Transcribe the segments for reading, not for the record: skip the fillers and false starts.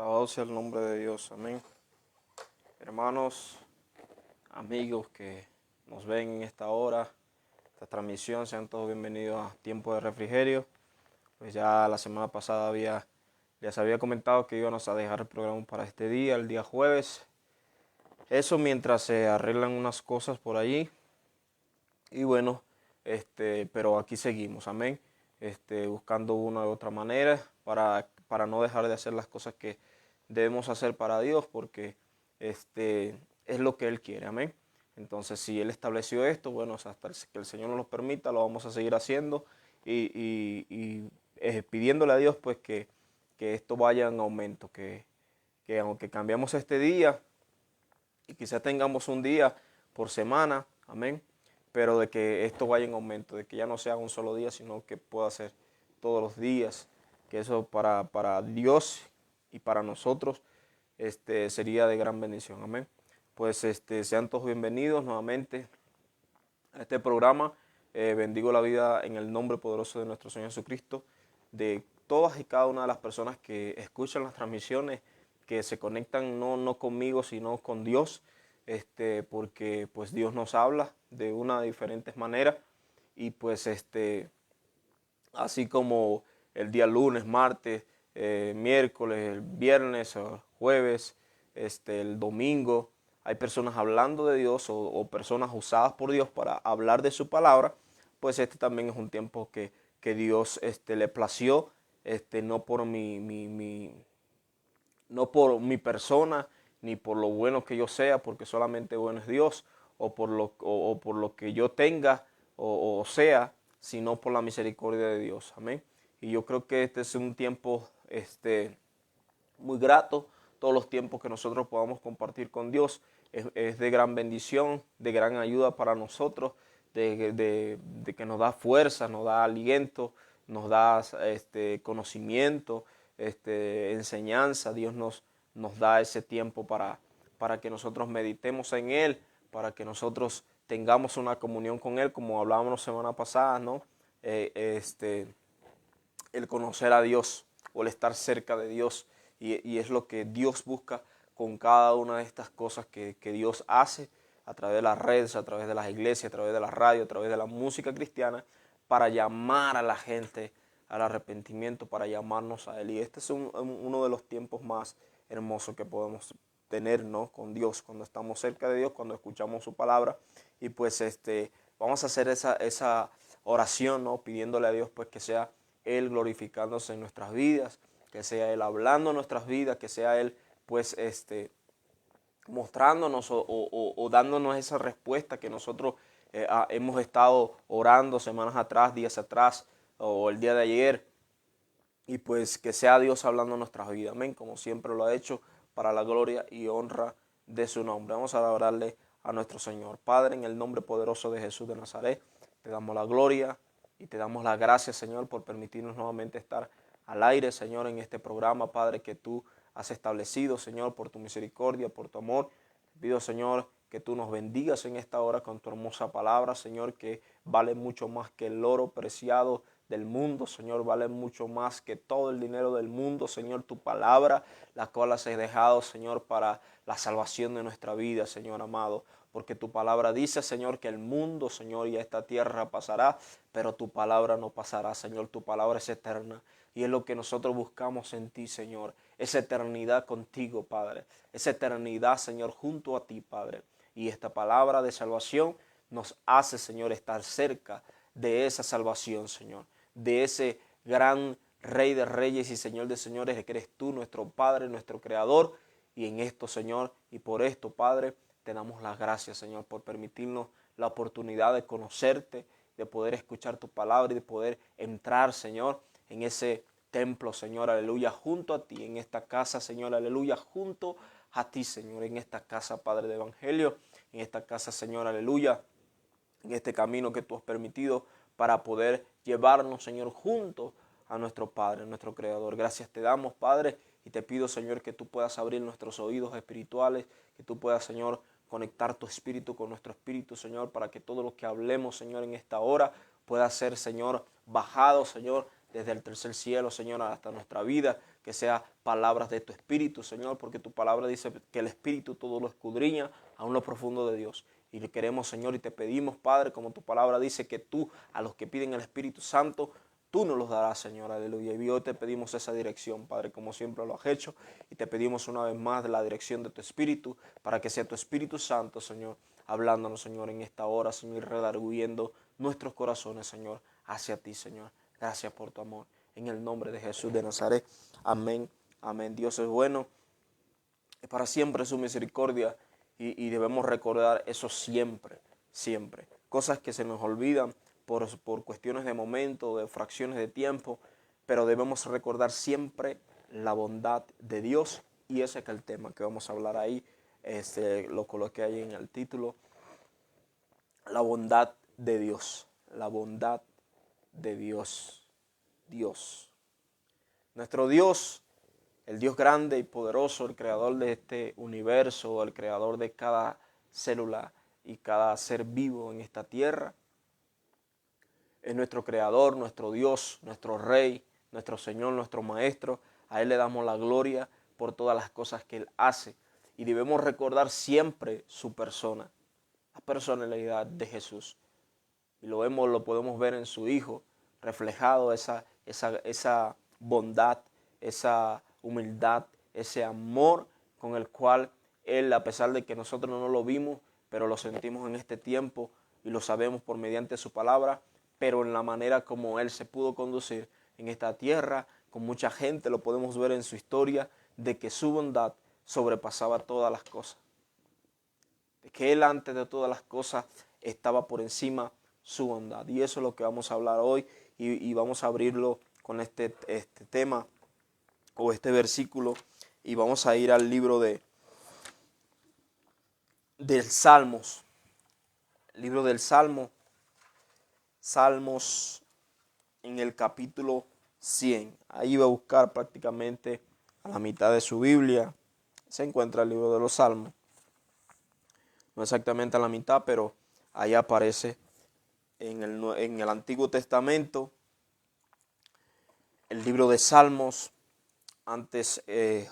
Alabado sea el nombre de Dios, amén. Hermanos, amigos que nos ven en esta hora, esta transmisión, sean todos bienvenidos a Tiempo de Refrigerio. Pues ya la semana pasada les había comentado que íbamos a dejar el programa para este día, el día jueves. Eso mientras se arreglan unas cosas por allí. Y bueno, pero aquí seguimos, amén. Buscando una u otra manera para no dejar de hacer las cosas que debemos hacer para Dios, porque es lo que Él quiere, amén. Entonces, si Él estableció esto, bueno, hasta que el Señor nos lo permita, lo vamos a seguir haciendo y pidiéndole a Dios pues que esto vaya en aumento, que aunque cambiamos este día y quizás tengamos un día por semana, amén, pero de que esto vaya en aumento, de que ya no sea un solo día, sino que pueda ser todos los días, que eso para Dios y para nosotros sería de gran bendición, amén. Pues sean todos bienvenidos nuevamente a este programa. Bendigo la vida en el nombre poderoso de nuestro Señor Jesucristo, de todas y cada una de las personas que escuchan las transmisiones, que se conectan no conmigo, sino con Dios, porque pues Dios nos habla de una de diferentes maneras y pues así como el día lunes, martes, miércoles, el viernes, o jueves, el domingo, hay personas hablando de Dios o personas usadas por Dios para hablar de su palabra, pues este también es un tiempo que Dios le plació, no por no por mi persona, ni por lo bueno que yo sea, porque solamente bueno es Dios, o por lo que yo tenga o sea, sino por la misericordia de Dios. Amén. Y yo creo que este es un tiempo muy grato. Todos los tiempos que nosotros podamos compartir con Dios es de gran bendición, de gran ayuda para nosotros, de que nos da fuerza, nos da aliento, nos da conocimiento, enseñanza. Dios nos da ese tiempo para que nosotros meditemos en Él, para que nosotros tengamos una comunión con Él, como hablábamos la semana pasada, ¿no? El conocer a Dios o el estar cerca de Dios. Y es lo que Dios busca con cada una de estas cosas que Dios hace a través de las redes, a través de las iglesias, a través de la radio, a través de la música cristiana, para llamar a la gente al arrepentimiento, para llamarnos a Él. Y este es uno de los tiempos más hermosos que podemos tener, ¿no? Con Dios, cuando estamos cerca de Dios, cuando escuchamos su palabra. Y pues vamos a hacer esa oración, ¿no? Pidiéndole a Dios pues que sea Él glorificándose en nuestras vidas, que sea Él hablando en nuestras vidas, que sea Él pues mostrándonos o dándonos esa respuesta que nosotros hemos estado orando semanas atrás, días atrás o el día de ayer, y pues que sea Dios hablando en nuestras vidas, amén, como siempre lo ha hecho, para la gloria y honra de su nombre. Vamos a orarle a nuestro Señor. Padre, en el nombre poderoso de Jesús de Nazaret, te damos la gloria y te damos las gracias, Señor, por permitirnos nuevamente estar al aire, Señor, en este programa, Padre, que tú has establecido, Señor, por tu misericordia, por tu amor. Te pido, Señor, que tú nos bendigas en esta hora con tu hermosa palabra, Señor, que vale mucho más que el oro preciado del mundo, Señor, vale mucho más que todo el dinero del mundo, Señor, tu palabra, la cual has dejado, Señor, para la salvación de nuestra vida, Señor amado, porque tu palabra dice, Señor, que el mundo, Señor, y esta tierra pasará, pero tu palabra no pasará, Señor, tu palabra es eterna, y es lo que nosotros buscamos en ti, Señor, esa eternidad contigo, Padre, esa eternidad, Señor, junto a ti, Padre, y esta palabra de salvación nos hace, Señor, estar cerca de esa salvación, Señor, de ese gran Rey de Reyes y Señor de Señores, que eres tú, nuestro Padre, nuestro Creador. Y en esto, Señor, y por esto, Padre, te damos las gracias, Señor, por permitirnos la oportunidad de conocerte, de poder escuchar tu palabra y de poder entrar, Señor, en ese templo, Señor, aleluya, junto a ti, en esta casa, Señor, aleluya, junto a ti, Señor, en esta casa, Padre de Evangelio, en esta casa, Señor, aleluya, en este camino que tú has permitido para poder llevarnos, Señor, junto a nuestro Padre, nuestro Creador. Gracias te damos, Padre, y te pido, Señor, que tú puedas abrir nuestros oídos espirituales, que tú puedas, Señor, conectar tu espíritu con nuestro espíritu, Señor, para que todo lo que hablemos, Señor, en esta hora pueda ser, Señor, bajado, Señor, desde el tercer cielo, Señor, hasta nuestra vida, que sea palabras de tu Espíritu, Señor, porque tu palabra dice que el Espíritu todo lo escudriña aún lo profundo de Dios. Y le queremos, Señor, y te pedimos, Padre, como tu palabra dice, que tú, a los que piden el Espíritu Santo, tú nos los darás, Señor, aleluya. Y hoy te pedimos esa dirección, Padre, como siempre lo has hecho. Y te pedimos una vez más de la dirección de tu Espíritu, para que sea tu Espíritu Santo, Señor, hablándonos, Señor, en esta hora, Señor, redarguyendo nuestros corazones, Señor, hacia ti, Señor. Gracias por tu amor. En el nombre de Jesús de Nazaret. Amén. Amén. Dios es bueno. Para siempre su misericordia. Y debemos recordar eso siempre, siempre. Cosas que se nos olvidan por cuestiones de momento, de fracciones de tiempo. Pero debemos recordar siempre la bondad de Dios. Y ese es el tema que vamos a hablar ahí. Lo coloqué ahí en el título. La bondad de Dios. La bondad de Dios. Dios. Nuestro Dios, el Dios grande y poderoso, el creador de este universo, el creador de cada célula y cada ser vivo en esta tierra, es nuestro creador, nuestro Dios, nuestro Rey, nuestro Señor, nuestro Maestro. A Él le damos la gloria por todas las cosas que Él hace. Y debemos recordar siempre su persona, la personalidad de Jesús. Y lo podemos ver en su Hijo, reflejado esa bondad, esa humildad, ese amor con el cual Él, a pesar de que nosotros no lo vimos, pero lo sentimos en este tiempo y lo sabemos por mediante su palabra, pero en la manera como Él se pudo conducir en esta tierra, con mucha gente, lo podemos ver en su historia, de que su bondad sobrepasaba todas las cosas. De que Él antes de todas las cosas estaba por encima su bondad. Y eso es lo que vamos a hablar hoy y vamos a abrirlo con este tema o este versículo y vamos a ir al libro del Salmos. El libro del Salmo, Salmos en el capítulo 100. Ahí va a buscar prácticamente a la mitad de su Biblia. Se encuentra el libro de los Salmos. No exactamente a la mitad, pero ahí aparece en el Antiguo Testamento el libro de Salmos, antes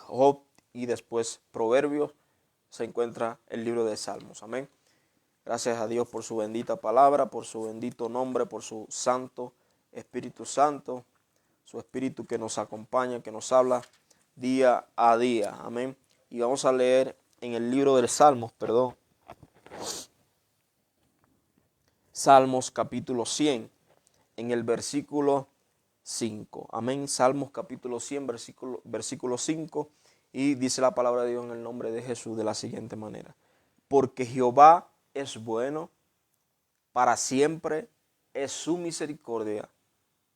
Job y después Proverbios, se encuentra el libro de Salmos. Amén. Gracias a Dios por su bendita palabra, por su bendito nombre, por su santo Espíritu Santo, su Espíritu que nos acompaña, que nos habla día a día. Amén. Y vamos a leer en el libro de Salmos, Salmos capítulo 100, en el versículo 5. Amén. Salmos capítulo 100, versículo 5. Y dice la palabra de Dios en el nombre de Jesús de la siguiente manera. Porque Jehová es bueno, para siempre es su misericordia,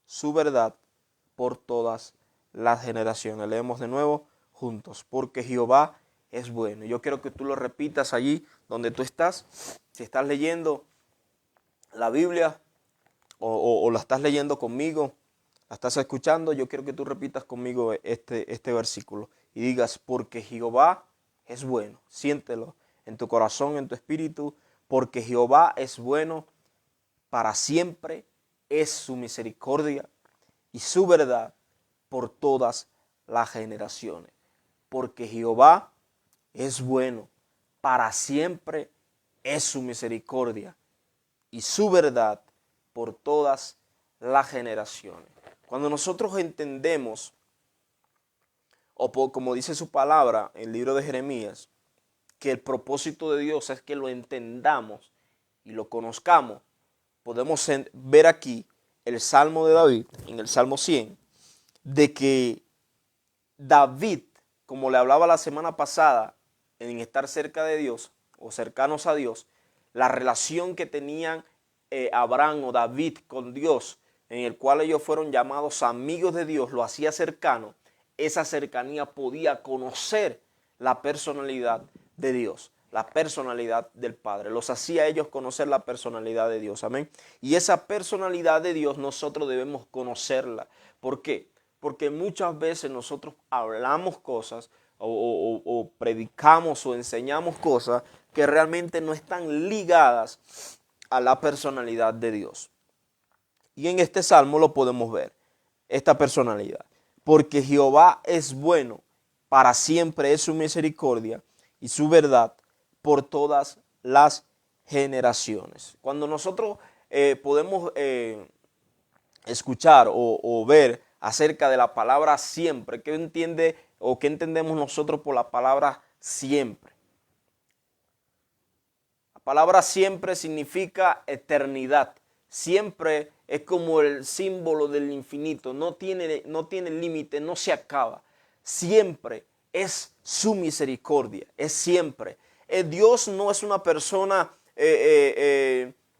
su verdad por todas las generaciones. Leemos de nuevo juntos. Porque Jehová es bueno. Yo quiero que tú lo repitas allí donde tú estás. Si estás leyendo la Biblia o la estás leyendo conmigo, la estás escuchando, yo quiero que tú repitas conmigo este versículo y digas, porque Jehová es bueno. Siéntelo en tu corazón, en tu espíritu, porque Jehová es bueno, para siempre es su misericordia y su verdad por todas las generaciones. Porque Jehová es bueno, para siempre es su misericordia y su verdad por todas las generaciones. Cuando nosotros entendemos, como dice su palabra en el libro de Jeremías, que el propósito de Dios es que lo entendamos y lo conozcamos, podemos ver aquí el Salmo de David, en el Salmo 100, de que David, como le hablaba la semana pasada, en estar cerca de Dios o cercanos a Dios, la relación que tenían Abraham o David con Dios, en el cual ellos fueron llamados amigos de Dios, lo hacía cercano. Esa cercanía podía conocer la personalidad de Dios, la personalidad del Padre. Los hacía ellos conocer la personalidad de Dios. Amén. Y esa personalidad de Dios nosotros debemos conocerla. ¿Por qué? Porque muchas veces nosotros hablamos cosas o predicamos o enseñamos cosas que realmente no están ligadas a la personalidad de Dios. Y en este salmo lo podemos ver. esta personalidad. Porque Jehová es bueno, para siempre es su misericordia y su verdad por todas las generaciones. Cuando nosotros podemos escuchar o ver acerca de la palabra siempre, ¿qué entiende o qué entendemos nosotros por la palabra siempre? La palabra siempre significa eternidad. Siempre es como el símbolo del infinito, no tiene límite, no se acaba. Siempre es su misericordia, es siempre. Dios no es una persona,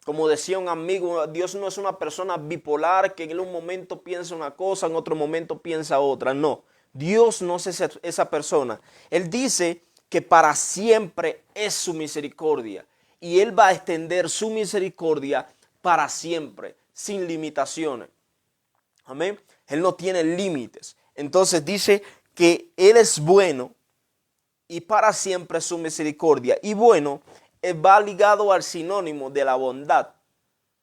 como decía un amigo, Dios no es una persona bipolar que en un momento piensa una cosa, en otro momento piensa otra. No, Dios no es esa persona. Él dice que para siempre es su misericordia y Él va a extender su misericordia para siempre, sin limitaciones. Amén. Él no tiene límites. Entonces dice que Él es bueno y para siempre su misericordia. Y bueno, va ligado al sinónimo de la bondad.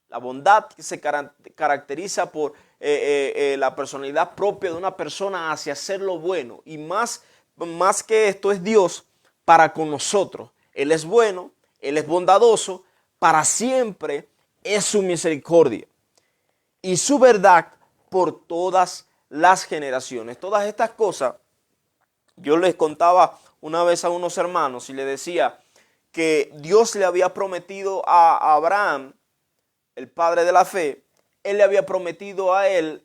La bondad que se caracteriza por la personalidad propia de una persona hacia hacer lo bueno. Y más que esto es Dios para con nosotros. Él es bueno, Él es bondadoso, para siempre es su misericordia. Y su verdad por todas las generaciones. Todas estas cosas, yo les contaba una vez a unos hermanos y les decía que Dios le había prometido a Abraham, el padre de la fe, Él le había prometido a él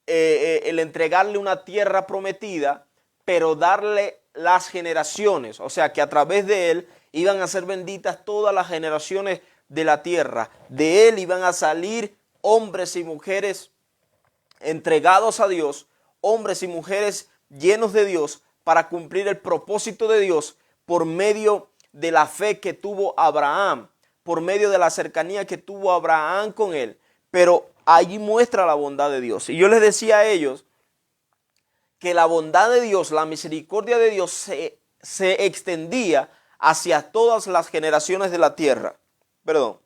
el entregarle una tierra prometida, pero darle las generaciones, o sea que a través de él iban a ser benditas todas las generaciones de la tierra. De él iban a salir hombres y mujeres entregados a Dios, hombres y mujeres llenos de Dios para cumplir el propósito de Dios por medio de la fe que tuvo Abraham, por medio de la cercanía que tuvo Abraham con él. Pero allí muestra la bondad de Dios. Y yo les decía a ellos que la bondad de Dios, la misericordia de Dios se extendía hacia todas las generaciones de la tierra. Perdón.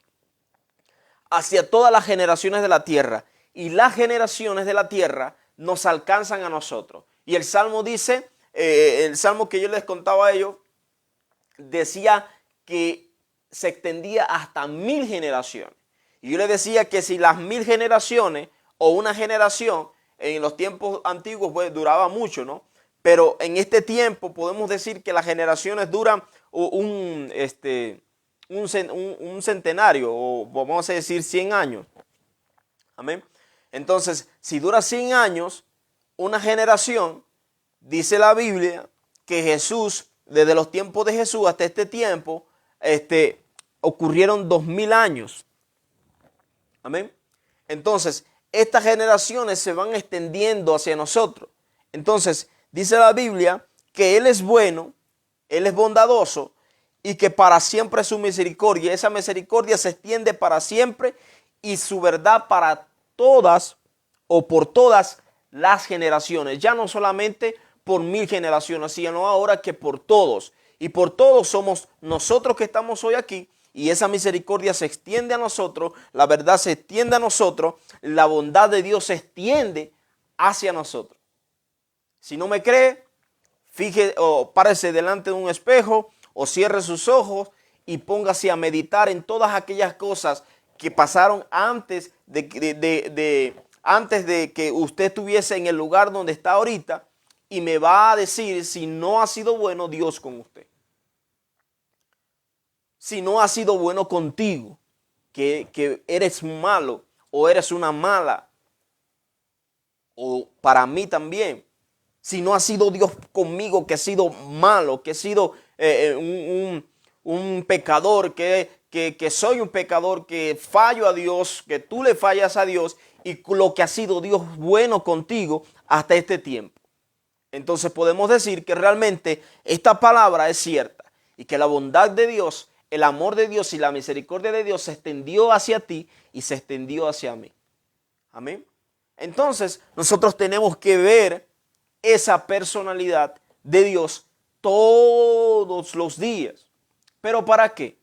Hacia todas las generaciones de la tierra. Y las generaciones de la tierra nos alcanzan a nosotros. Y el Salmo dice, el Salmo que yo les contaba a ellos, decía que se extendía hasta 1000 generaciones. Y yo les decía que si las 1000 generaciones o una generación en los tiempos antiguos pues duraba mucho, ¿no? Pero en este tiempo podemos decir que las generaciones duran un centenario, o vamos a decir 100 años. Amén. Entonces, si dura 100 años, una generación, dice la Biblia que Jesús, desde los tiempos de Jesús hasta este tiempo, ocurrieron 2000 años. Amén. Entonces, estas generaciones se van extendiendo hacia nosotros. Entonces, dice la Biblia que Él es bueno, Él es bondadoso y que para siempre es su misericordia. Esa misericordia se extiende para siempre y su verdad para todas o por todas las generaciones. Ya no solamente por 1000 generaciones, sino ahora que por todos. Y por todos somos nosotros que estamos hoy aquí. Y esa misericordia se extiende a nosotros, la verdad se extiende a nosotros, la bondad de Dios se extiende hacia nosotros. Si no me cree, fíjese o párese delante de un espejo o cierre sus ojos y póngase a meditar en todas aquellas cosas que pasaron antes de que usted estuviese en el lugar donde está ahorita, y me va a decir si no ha sido bueno Dios con usted. Si no ha sido bueno contigo, que eres malo o eres una mala, o para mí también. Si no ha sido Dios conmigo, que he sido malo, que he sido un pecador, que soy un pecador, que fallo a Dios, que tú le fallas a Dios, y lo que ha sido Dios bueno contigo hasta este tiempo. Entonces podemos decir que realmente esta palabra es cierta y que la bondad de Dios, el amor de Dios y la misericordia de Dios se extendió hacia ti y se extendió hacia mí. Amén. Entonces nosotros tenemos que ver esa personalidad de Dios todos los días. ¿Pero para qué?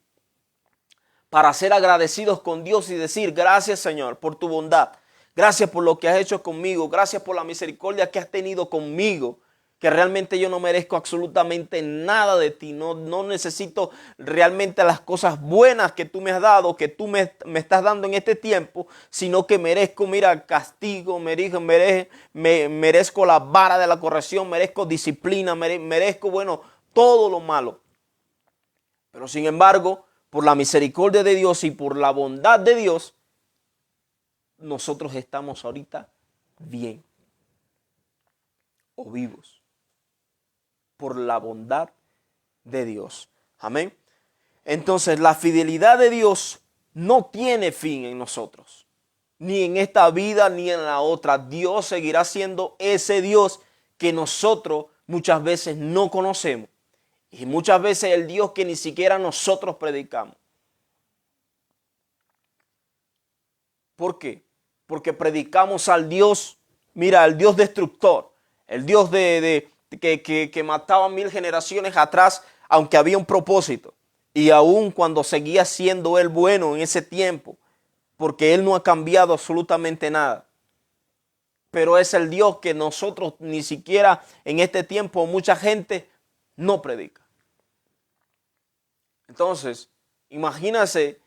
Para ser agradecidos con Dios y decir gracias, Señor, por tu bondad. Gracias por lo que has hecho conmigo. Gracias por la misericordia que has tenido conmigo. Que realmente yo no merezco absolutamente nada de ti. No necesito realmente las cosas buenas que tú me has dado, que tú me estás dando en este tiempo, sino que merezco, mira, castigo, merezco la vara de la corrección, merezco disciplina, merezco, bueno, todo lo malo. Pero sin embargo, por la misericordia de Dios y por la bondad de Dios, nosotros estamos ahorita bien o vivos. Por la bondad de Dios. Amén. Entonces, la fidelidad de Dios no tiene fin en nosotros. Ni en esta vida, ni en la otra. Dios seguirá siendo ese Dios que nosotros muchas veces no conocemos. Y muchas veces el Dios que ni siquiera nosotros predicamos. ¿Por qué? Porque predicamos al Dios, mira, al Dios destructor, el Dios que mataba 1000 generaciones atrás, aunque había un propósito. Y aún cuando seguía siendo Él bueno en ese tiempo, porque Él no ha cambiado absolutamente nada. Pero es el Dios que nosotros ni siquiera en este tiempo mucha gente no predica. Entonces, imagínase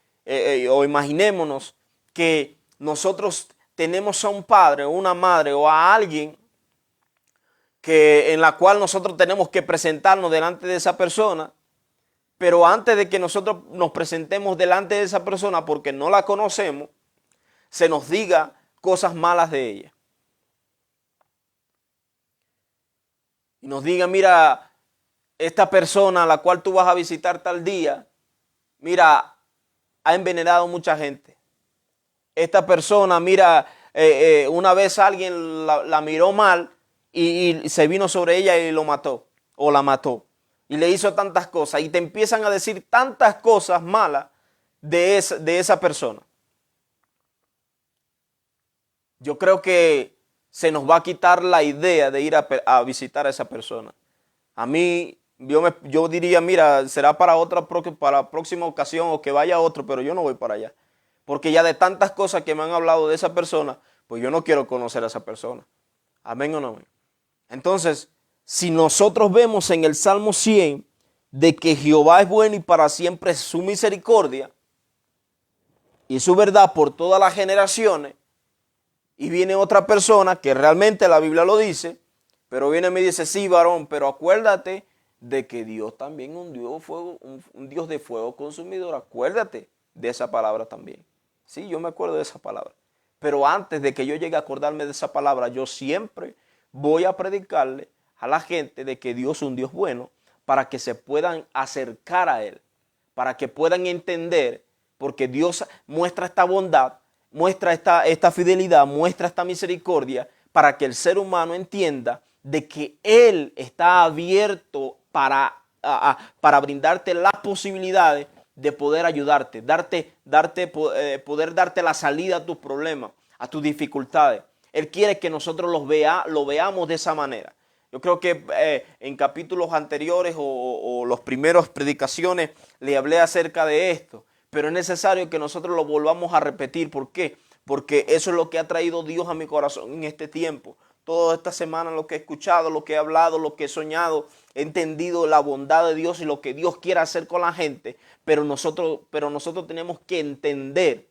o imaginémonos que nosotros tenemos a un padre o una madre o a alguien en la cual nosotros tenemos que presentarnos delante de esa persona, pero antes de que nosotros nos presentemos delante de esa persona porque no la conocemos, se nos diga cosas malas de ella. Y nos diga, mira, esta persona a la cual tú vas a visitar tal día, mira, ha envenenado mucha gente. Esta persona, mira, una vez alguien la miró mal y se vino sobre ella y lo mató o la mató. Y le hizo tantas cosas y te empiezan a decir tantas cosas malas de esa persona. Yo creo que se nos va a quitar la idea de ir a visitar a esa persona. A mí, yo diría, mira, será para la próxima ocasión o que vaya otro, pero yo no voy para allá. Porque ya de tantas cosas que me han hablado de esa persona, pues yo no quiero conocer a esa persona. Amén o no amén. Entonces, si nosotros vemos en el Salmo 100 de que Jehová es bueno y para siempre es su misericordia y su verdad por todas las generaciones, y viene otra persona que realmente la Biblia lo dice, pero viene y me dice, sí, varón, pero acuérdate de que Dios también es un Dios de fuego consumidor. Acuérdate de esa palabra también. Sí, yo me acuerdo de esa palabra. Pero antes de que yo llegue a acordarme de esa palabra, yo siempre voy a predicarle a la gente de que Dios es un Dios bueno para que se puedan acercar a Él, para que puedan entender, porque Dios muestra esta bondad, muestra esta fidelidad, muestra esta misericordia para que el ser humano entienda de que Él está abierto para brindarte las posibilidades de poder ayudarte, poder darte la salida a tus problemas, a tus dificultades. Él quiere que nosotros lo veamos de esa manera. Yo creo que en capítulos anteriores o los primeros predicaciones le hablé acerca de esto, pero es necesario que nosotros lo volvamos a repetir. ¿Por qué? Porque eso es lo que ha traído Dios a mi corazón en este tiempo. Toda esta semana lo que he escuchado, lo que he hablado, lo que he soñado, he entendido la bondad de Dios y lo que Dios quiere hacer con la gente, pero nosotros tenemos que entender,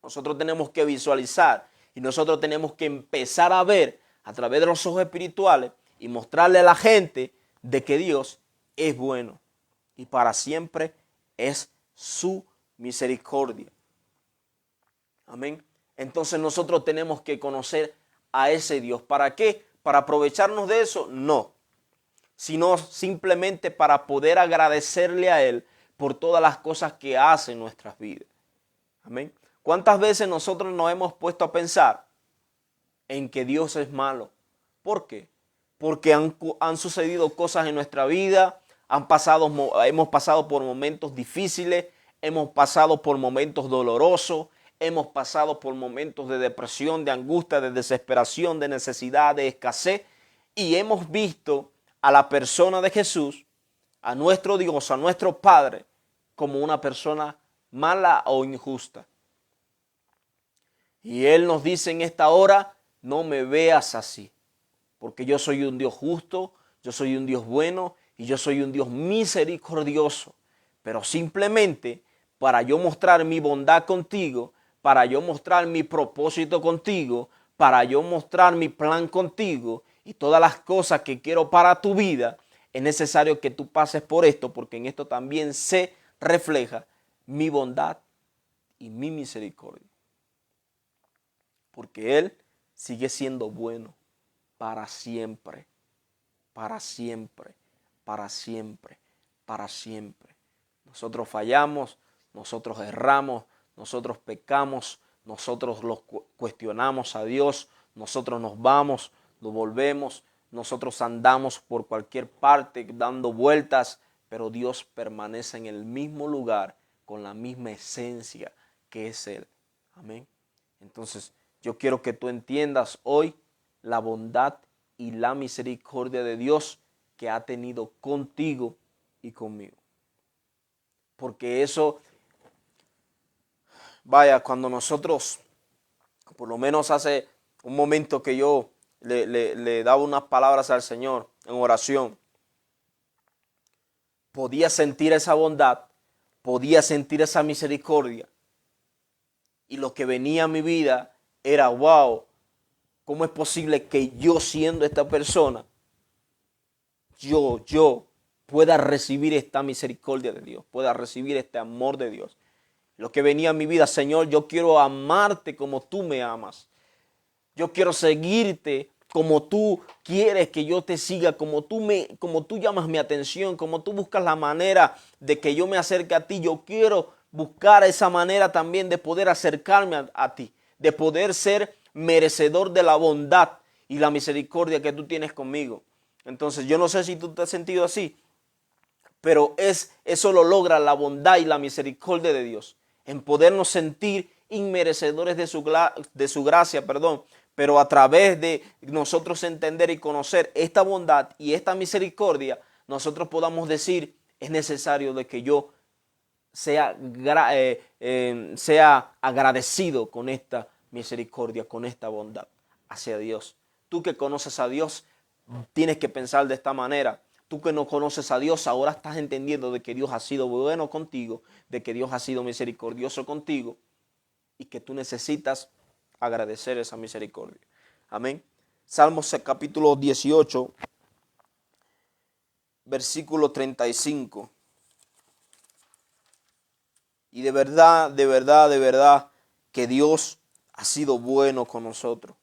nosotros tenemos que visualizar y nosotros tenemos que empezar a ver a través de los ojos espirituales y mostrarle a la gente de que Dios es bueno y para siempre es su misericordia. Amén. Entonces nosotros tenemos que conocer a ese Dios. ¿Para qué? ¿Para aprovecharnos de eso? No. Sino simplemente para poder agradecerle a Él por todas las cosas que hace en nuestras vidas. Amén. ¿Cuántas veces nosotros nos hemos puesto a pensar en que Dios es malo? ¿Por qué? Porque han sucedido cosas en nuestra vida, hemos pasado por momentos difíciles, hemos pasado por momentos dolorosos, hemos pasado por momentos de depresión, de angustia, de desesperación, de necesidad, de escasez, y hemos visto a la persona de Jesús, a nuestro Dios, a nuestro Padre, como una persona mala o injusta. Y Él nos dice en esta hora, no me veas así, porque yo soy un Dios justo, yo soy un Dios bueno y yo soy un Dios misericordioso. Pero simplemente para yo mostrar mi bondad contigo, para yo mostrar mi propósito contigo, para yo mostrar mi plan contigo y todas las cosas que quiero para tu vida, es necesario que tú pases por esto, porque en esto también se refleja mi bondad y mi misericordia. Porque Él sigue siendo bueno para siempre, para siempre, para siempre, para siempre. Nosotros fallamos, nosotros erramos, nosotros pecamos, nosotros cuestionamos a Dios, nosotros nos vamos, nos volvemos, nosotros andamos por cualquier parte dando vueltas, pero Dios permanece en el mismo lugar con la misma esencia que es Él. Amén. Entonces, yo quiero que tú entiendas hoy la bondad y la misericordia de Dios que ha tenido contigo y conmigo. Porque eso, vaya, cuando nosotros, por lo menos hace un momento que yo le daba unas palabras al Señor en oración, podía sentir esa bondad, podía sentir esa misericordia. Y lo que venía a mi vida era, wow, ¿cómo es posible que yo siendo esta persona, yo pueda recibir esta misericordia de Dios, pueda recibir este amor de Dios? Lo que venía a mi vida, Señor, yo quiero amarte como tú me amas. Yo quiero seguirte como tú quieres que yo te siga, como tú llamas mi atención, como tú buscas la manera de que yo me acerque a ti. Yo quiero buscar esa manera también de poder acercarme a ti, de poder ser merecedor de la bondad y la misericordia que tú tienes conmigo. Entonces, yo no sé si tú te has sentido así, pero eso lo logra la bondad y la misericordia de Dios, en podernos sentir inmerecedores de su gracia, pero a través de nosotros entender y conocer esta bondad y esta misericordia, nosotros podamos decir, es necesario de que yo sea agradecido con esta misericordia, con esta bondad hacia Dios. Tú que conoces a Dios, tienes que pensar de esta manera. Tú que no conoces a Dios, ahora estás entendiendo de que Dios ha sido bueno contigo, de que Dios ha sido misericordioso contigo y que tú necesitas agradecer esa misericordia. Amén. Salmos capítulo 18, versículo 35. Y de verdad, de verdad, de verdad, que Dios ha sido bueno con nosotros.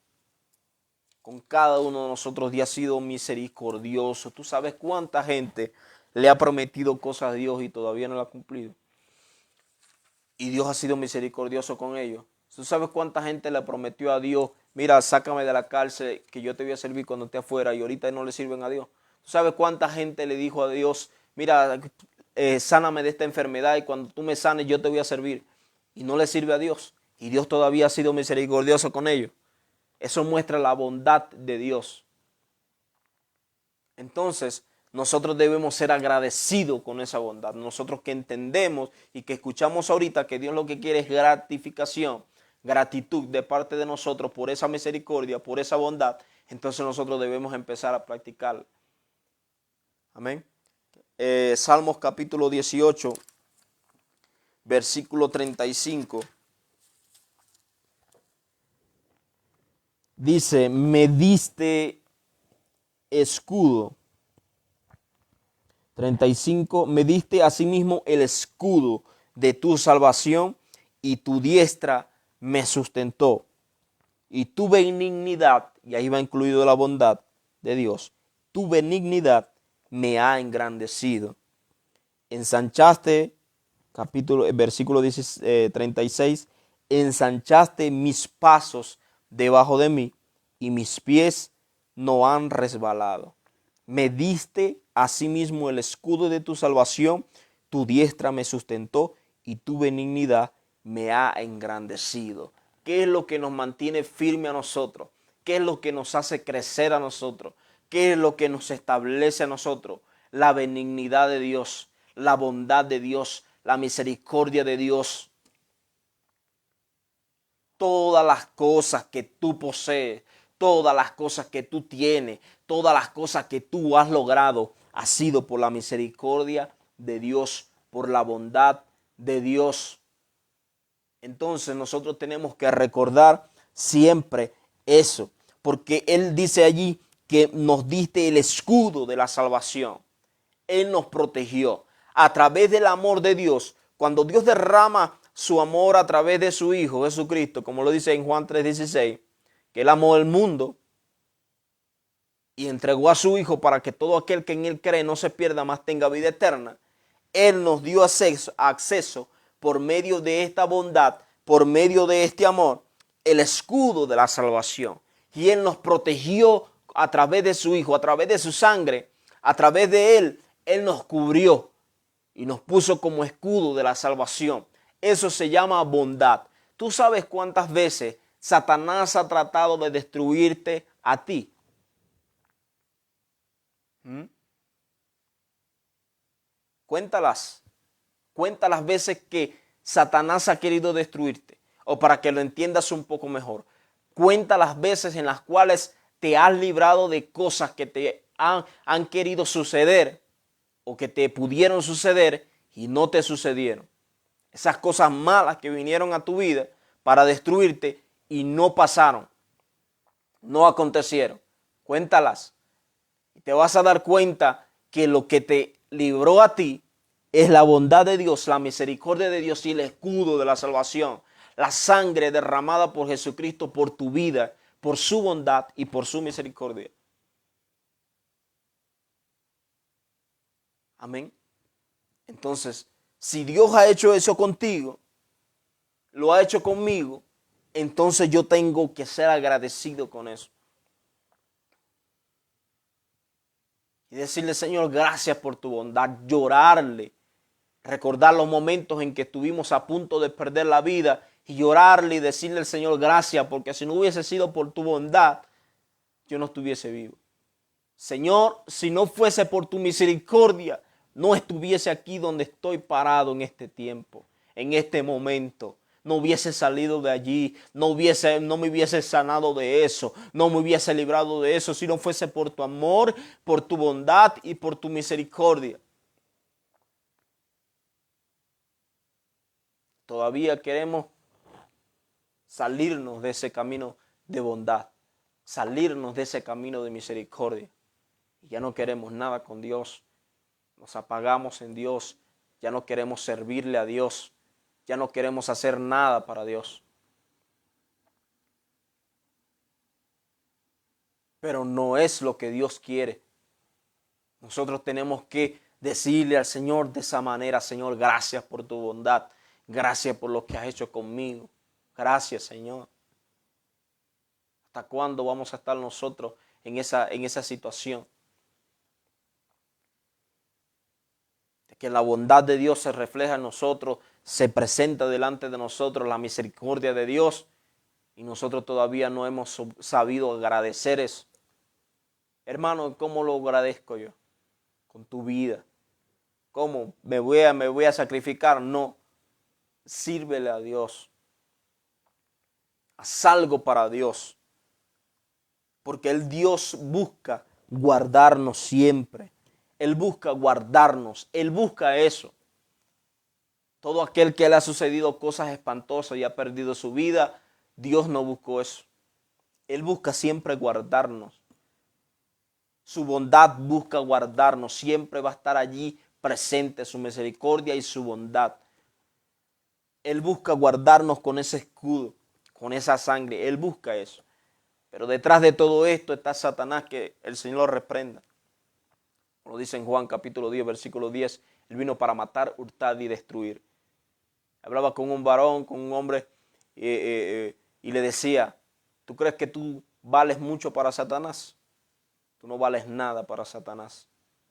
Con cada uno de nosotros Dios ha sido misericordioso. Tú sabes cuánta gente le ha prometido cosas a Dios y todavía no lo ha cumplido. Y Dios ha sido misericordioso con ellos. Tú sabes cuánta gente le prometió a Dios, mira, sácame de la cárcel que yo te voy a servir cuando esté afuera, y ahorita no le sirven a Dios. Tú sabes cuánta gente le dijo a Dios, mira, sáname de esta enfermedad y cuando tú me sanes yo te voy a servir, y no le sirve a Dios. Y Dios todavía ha sido misericordioso con ellos. Eso muestra la bondad de Dios. Entonces, nosotros debemos ser agradecidos con esa bondad. Nosotros que entendemos y que escuchamos ahorita que Dios lo que quiere es gratificación, gratitud de parte de nosotros por esa misericordia, por esa bondad, entonces nosotros debemos empezar a practicarla. Amén. Salmos capítulo 18, versículo 35. Dice, me diste escudo. 35, me diste asimismo el escudo de tu salvación y tu diestra me sustentó. Y tu benignidad, y ahí va incluido la bondad de Dios, tu benignidad me ha engrandecido. Ensanchaste, versículo 36, ensanchaste mis pasos debajo de mí y mis pies no han resbalado. Me diste asimismo el escudo de tu salvación, tu diestra me sustentó y tu benignidad me ha engrandecido. ¿Qué es lo que nos mantiene firme a nosotros? ¿Qué es lo que nos hace crecer a nosotros? ¿Qué es lo que nos establece a nosotros? La benignidad de Dios, la bondad de Dios, la misericordia de Dios. todas las cosas que tú posees, todas las cosas que tú tienes, todas las cosas que tú has logrado, ha sido por la misericordia de Dios, por la bondad de Dios. Entonces nosotros tenemos que recordar siempre eso, porque Él dice allí que nos diste el escudo de la salvación. Él nos protegió a través del amor de Dios. Cuando Dios derrama su amor a través de su Hijo Jesucristo, como lo dice en Juan 3:16, que Él amó el mundo y entregó a su Hijo para que todo aquel que en Él cree no se pierda, más tenga vida eterna. Él nos dio acceso por medio de esta bondad, por medio de este amor, el escudo de la salvación. Y Él nos protegió a través de su Hijo, a través de su sangre, a través de Él nos cubrió y nos puso como escudo de la salvación. Eso se llama bondad. ¿Tú sabes cuántas veces Satanás ha tratado de destruirte a ti? Cuéntalas. Cuenta las veces que Satanás ha querido destruirte. O para que lo entiendas un poco mejor. Cuenta las veces en las cuales te has librado de cosas que te han querido suceder o que te pudieron suceder y no te sucedieron. Esas cosas malas que vinieron a tu vida para destruirte y no pasaron. No acontecieron. Cuéntalas. Y te vas a dar cuenta que lo que te libró a ti es la bondad de Dios, la misericordia de Dios y el escudo de la salvación. La sangre derramada por Jesucristo por tu vida, por su bondad y por su misericordia. Amén. Entonces, si Dios ha hecho eso contigo, lo ha hecho conmigo, entonces yo tengo que ser agradecido con eso. Y decirle, Señor, gracias por tu bondad, llorarle. Recordar los momentos en que estuvimos a punto de perder la vida y llorarle y decirle al Señor gracias, porque si no hubiese sido por tu bondad, yo no estuviese vivo. Señor, si no fuese por tu misericordia, no estuviese aquí donde estoy parado en este tiempo, en este momento. No hubiese salido de allí, no me hubiese sanado de eso, no me hubiese librado de eso, si no fuese por tu amor, por tu bondad y por tu misericordia. Todavía queremos salirnos de ese camino de bondad, salirnos de ese camino de misericordia. Y ya no queremos nada con Dios, nos apagamos en Dios, ya no queremos servirle a Dios, ya no queremos hacer nada para Dios. Pero no es lo que Dios quiere. Nosotros tenemos que decirle al Señor de esa manera, Señor, gracias por tu bondad, gracias por lo que has hecho conmigo, gracias, Señor. ¿Hasta cuándo vamos a estar nosotros en esa situación? De que la bondad de Dios se refleja en nosotros, se presenta delante de nosotros la misericordia de Dios y nosotros todavía no hemos sabido agradecer eso. Hermano, ¿cómo lo agradezco yo? Con tu vida. ¿Cómo? ¿Me voy a sacrificar? No. Sírvele a Dios. Haz algo para Dios. Porque el Dios busca guardarnos siempre. Él busca guardarnos. Él busca eso. Todo aquel que le ha sucedido cosas espantosas y ha perdido su vida, Dios no buscó eso. Él busca siempre guardarnos. Su bondad busca guardarnos. Siempre va a estar allí presente su misericordia y su bondad. Él busca guardarnos con ese escudo, con esa sangre. Él busca eso. Pero detrás de todo esto está Satanás, que el Señor lo reprenda. Como dice en Juan capítulo 10, versículo 10, Él vino para matar, hurtar y destruir. Hablaba con un varón, con un hombre, y le decía, ¿tú crees que tú vales mucho para Satanás? Tú no vales nada para Satanás.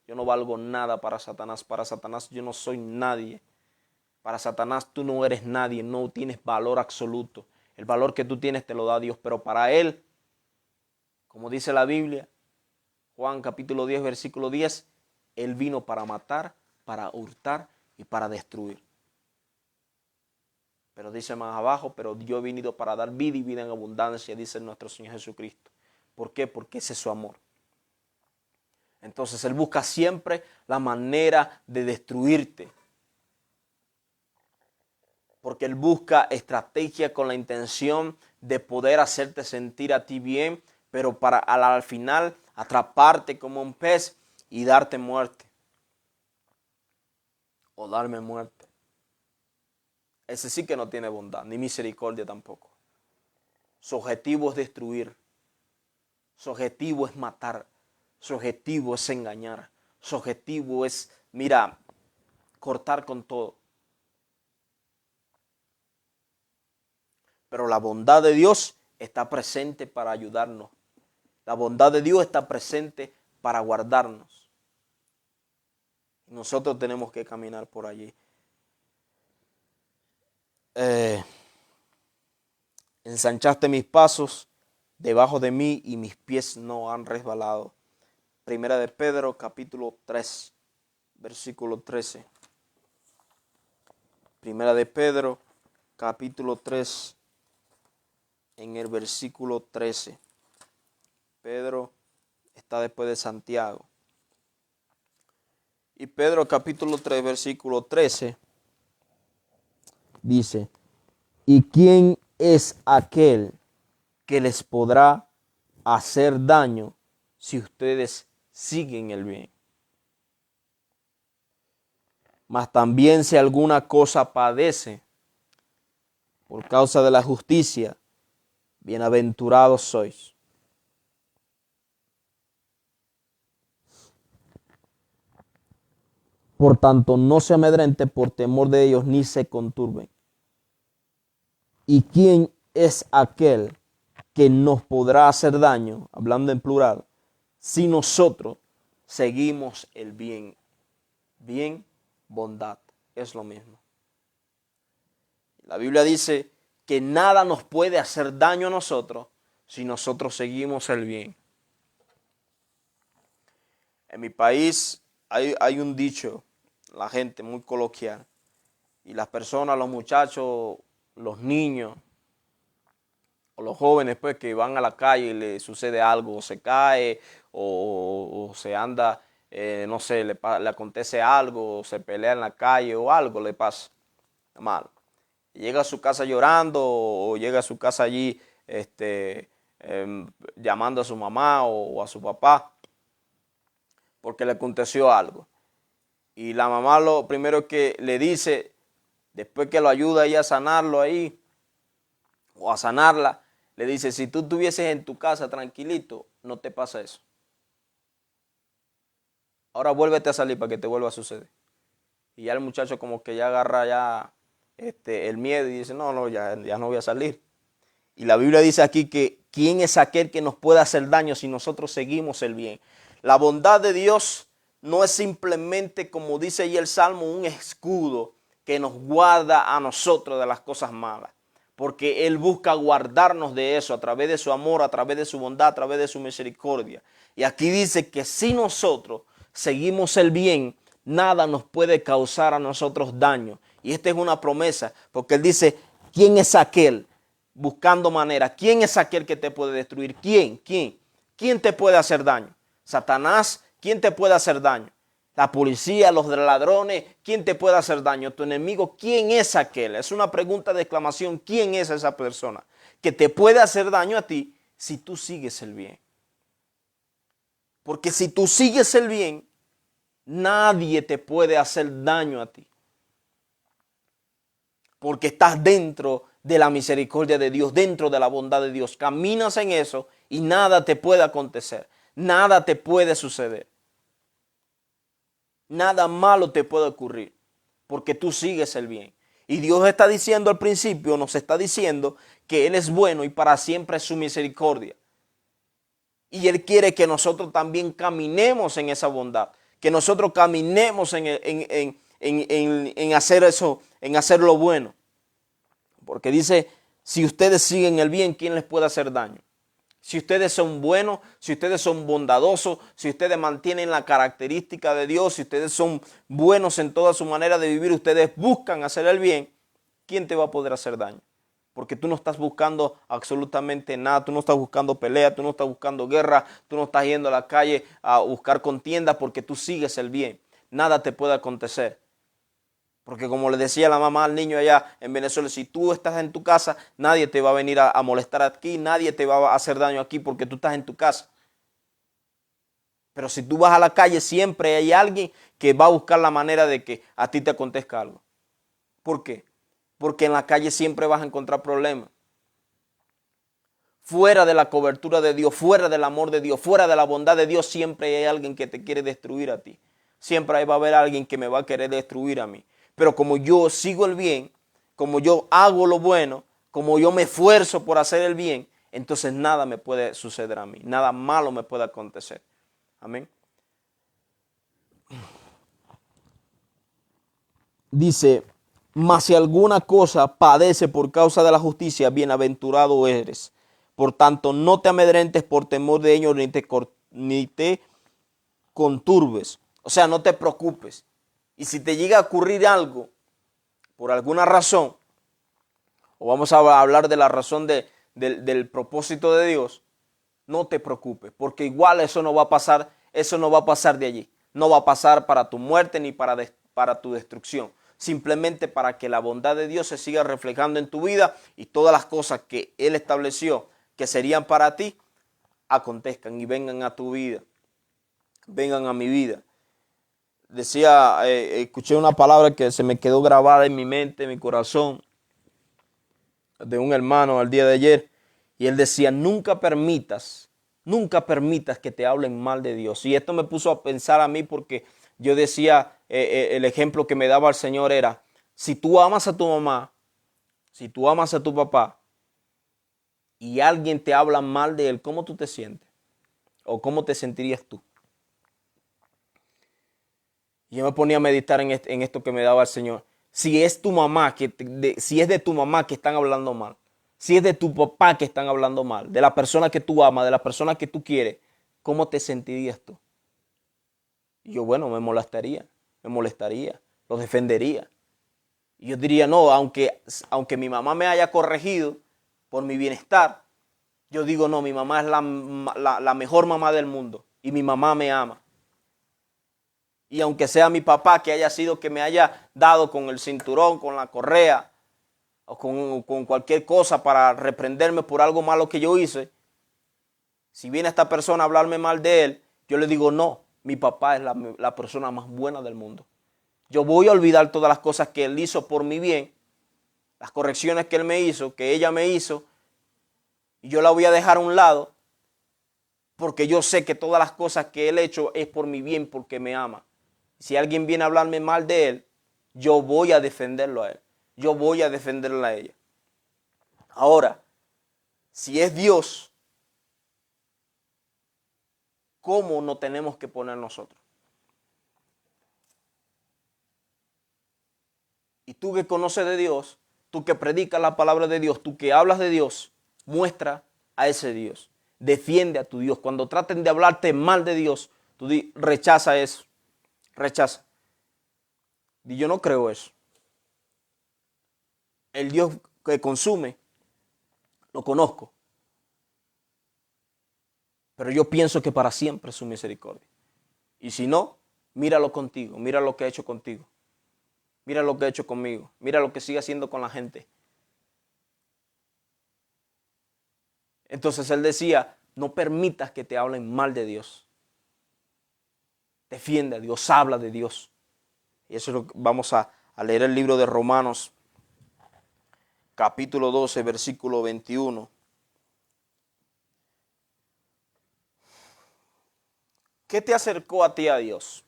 Yo no valgo nada para Satanás. Para Satanás yo no soy nadie. Para Satanás tú no eres nadie, no tienes valor absoluto. El valor que tú tienes te lo da Dios, pero para él, como dice la Biblia, Juan capítulo 10, versículo 10, Él vino para matar, para hurtar y para destruir. Pero dice más abajo, pero yo he venido para dar vida y vida en abundancia, dice nuestro Señor Jesucristo. ¿Por qué? Porque ese es su amor. Entonces Él busca siempre la manera de destruirte. Porque Él busca estrategia con la intención de poder hacerte sentir a ti bien, pero para al final atraparte como un pez y darte muerte. O darme muerte. Ese sí que no tiene bondad, ni misericordia tampoco. Su objetivo es destruir. Su objetivo es matar. Su objetivo es engañar. Su objetivo es, mira, cortar con todo. Pero la bondad de Dios está presente para ayudarnos. La bondad de Dios está presente para guardarnos. Nosotros tenemos que caminar por allí. Ensanchaste mis pasos debajo de mí y mis pies no han resbalado. Primera de Pedro, capítulo 3, versículo 13. Primera de Pedro, capítulo 3, en el versículo 13. Pedro está después de Santiago. Y Pedro, capítulo 3, versículo 13, dice: ¿y quién es aquel que les podrá hacer daño si ustedes siguen el bien? Mas también si alguna cosa padece por causa de la justicia, bienaventurados sois. Por tanto, no se amedrente por temor de ellos, ni se conturben. ¿Y quién es aquel que nos podrá hacer daño, hablando en plural, si nosotros seguimos el bien? Bien, bondad, es lo mismo. La Biblia dice que nada nos puede hacer daño a nosotros si nosotros seguimos el bien. En mi país hay un dicho, la gente muy coloquial, y las personas, los muchachos, los niños o los jóvenes pues que van a la calle y le sucede algo, o se cae o se anda, no sé, le acontece algo, o se pelea en la calle o algo le pasa mal. Llega a su casa llorando o llega a su casa allí llamando a su mamá o a su papá porque le aconteció algo. Y la mamá lo primero que le dice, después que lo ayuda ella a sanarlo ahí, o a sanarla, le dice: si tú estuvieses en tu casa tranquilito, no te pasa eso. Ahora vuélvete a salir para que te vuelva a suceder. Y ya el muchacho como que ya agarra ya el miedo y dice: no, ya no voy a salir. Y la Biblia dice aquí que ¿quién es aquel que nos puede hacer daño si nosotros seguimos el bien? La bondad de Dios no es simplemente, como dice ahí el Salmo, un escudo que nos guarda a nosotros de las cosas malas. Porque Él busca guardarnos de eso a través de su amor, a través de su bondad, a través de su misericordia. Y aquí dice que si nosotros seguimos el bien, nada nos puede causar a nosotros daño. Y esta es una promesa, porque Él dice: ¿quién es aquel? Buscando manera. ¿Quién es aquel que te puede destruir? ¿Quién? ¿Quién te puede hacer daño? Satanás. ¿Quién te puede hacer daño? La policía, los ladrones. ¿Quién te puede hacer daño? Tu enemigo. ¿Quién es aquel? Es una pregunta de exclamación. ¿Quién es esa persona que te puede hacer daño a ti si tú sigues el bien? Porque si tú sigues el bien, nadie te puede hacer daño a ti. Porque estás dentro de la misericordia de Dios, dentro de la bondad de Dios. Caminas en eso y nada te puede acontecer. Nada te puede suceder. Nada malo te puede ocurrir. Porque tú sigues el bien. Y Dios está diciendo al principio, nos está diciendo que Él es bueno y para siempre es su misericordia. Y Él quiere que nosotros también caminemos en esa bondad. Que nosotros caminemos en hacer eso, en hacer lo bueno. Porque dice: si ustedes siguen el bien, ¿quién les puede hacer daño? Si ustedes son buenos, si ustedes son bondadosos, si ustedes mantienen la característica de Dios, si ustedes son buenos en toda su manera de vivir, ustedes buscan hacer el bien, ¿quién te va a poder hacer daño? Porque tú no estás buscando absolutamente nada, tú no estás buscando pelea, tú no estás buscando guerra, tú no estás yendo a la calle a buscar contienda porque tú sigues el bien. Nada te puede acontecer. Porque como le decía la mamá al niño allá en Venezuela, si tú estás en tu casa, nadie te va a venir a molestar aquí, nadie te va a hacer daño aquí porque tú estás en tu casa. Pero si tú vas a la calle, siempre hay alguien que va a buscar la manera de que a ti te acontezca algo. ¿Por qué? Porque en la calle siempre vas a encontrar problemas. Fuera de la cobertura de Dios, fuera del amor de Dios, fuera de la bondad de Dios, siempre hay alguien que te quiere destruir a ti. Siempre ahí va a haber alguien que me va a querer destruir a mí. Pero como yo sigo el bien, como yo hago lo bueno, como yo me esfuerzo por hacer el bien, entonces nada me puede suceder a mí, nada malo me puede acontecer. Amén. Dice, mas si alguna cosa padece por causa de la justicia, bienaventurado eres. Por tanto, no te amedrentes por temor de ellos, ni te conturbes. O sea, no te preocupes. Y si te llega a ocurrir algo, por alguna razón, o vamos a hablar de la razón del propósito de Dios, no te preocupes, porque igual eso no va a pasar de allí. No va a pasar para tu muerte ni para tu destrucción. Simplemente para que la bondad de Dios se siga reflejando en tu vida y todas las cosas que Él estableció que serían para ti, acontezcan y vengan a tu vida, vengan a mi vida. Decía, escuché una palabra que se me quedó grabada en mi mente, en mi corazón, de un hermano al día de ayer, y él decía, nunca permitas que te hablen mal de Dios. Y esto me puso a pensar a mí porque yo decía, el ejemplo que me daba el Señor era, si tú amas a tu mamá, si tú amas a tu papá, y alguien te habla mal de él, ¿cómo tú te sientes? ¿O cómo te sentirías tú? Y yo me ponía a meditar en esto que me daba el Señor. Si es tu mamá, si es de tu mamá que están hablando mal, si es de tu papá que están hablando mal, de la persona que tú amas, de la persona que tú quieres, ¿cómo te sentirías tú? Y yo, bueno, me molestaría, lo defendería. Y yo diría, no, aunque mi mamá me haya corregido por mi bienestar, yo digo, no, mi mamá es la mejor mamá del mundo y mi mamá me ama. Y aunque sea mi papá que haya sido que me haya dado con el cinturón, con la correa o con cualquier cosa para reprenderme por algo malo que yo hice, si viene esta persona a hablarme mal de él, yo le digo, no, mi papá es la persona más buena del mundo. Yo voy a olvidar todas las cosas que él hizo por mi bien, las correcciones que él me hizo, que ella me hizo, y yo la voy a dejar a un lado porque yo sé que todas las cosas que él ha hecho es por mi bien, porque me ama. Si alguien viene a hablarme mal de él, yo voy a defenderlo a él. Yo voy a defenderla a ella. Ahora, si es Dios, ¿cómo nos tenemos que poner nosotros? Y tú que conoces de Dios, tú que predicas la palabra de Dios, tú que hablas de Dios, muestra a ese Dios. Defiende a tu Dios. Cuando traten de hablarte mal de Dios, tú rechaza eso. Rechaza. Y yo no creo eso. El Dios que consume, lo conozco. Pero yo pienso que para siempre es su misericordia. Y si no, míralo contigo, mira lo que ha hecho contigo. Mira lo que ha hecho conmigo. Mira lo que sigue haciendo con la gente. Entonces él decía, no permitas que te hablen mal de Dios. Defiende a Dios, habla de Dios. Y eso es lo que vamos a leer el libro de Romanos, capítulo 12, versículo 21. ¿Qué te acercó a ti a Dios?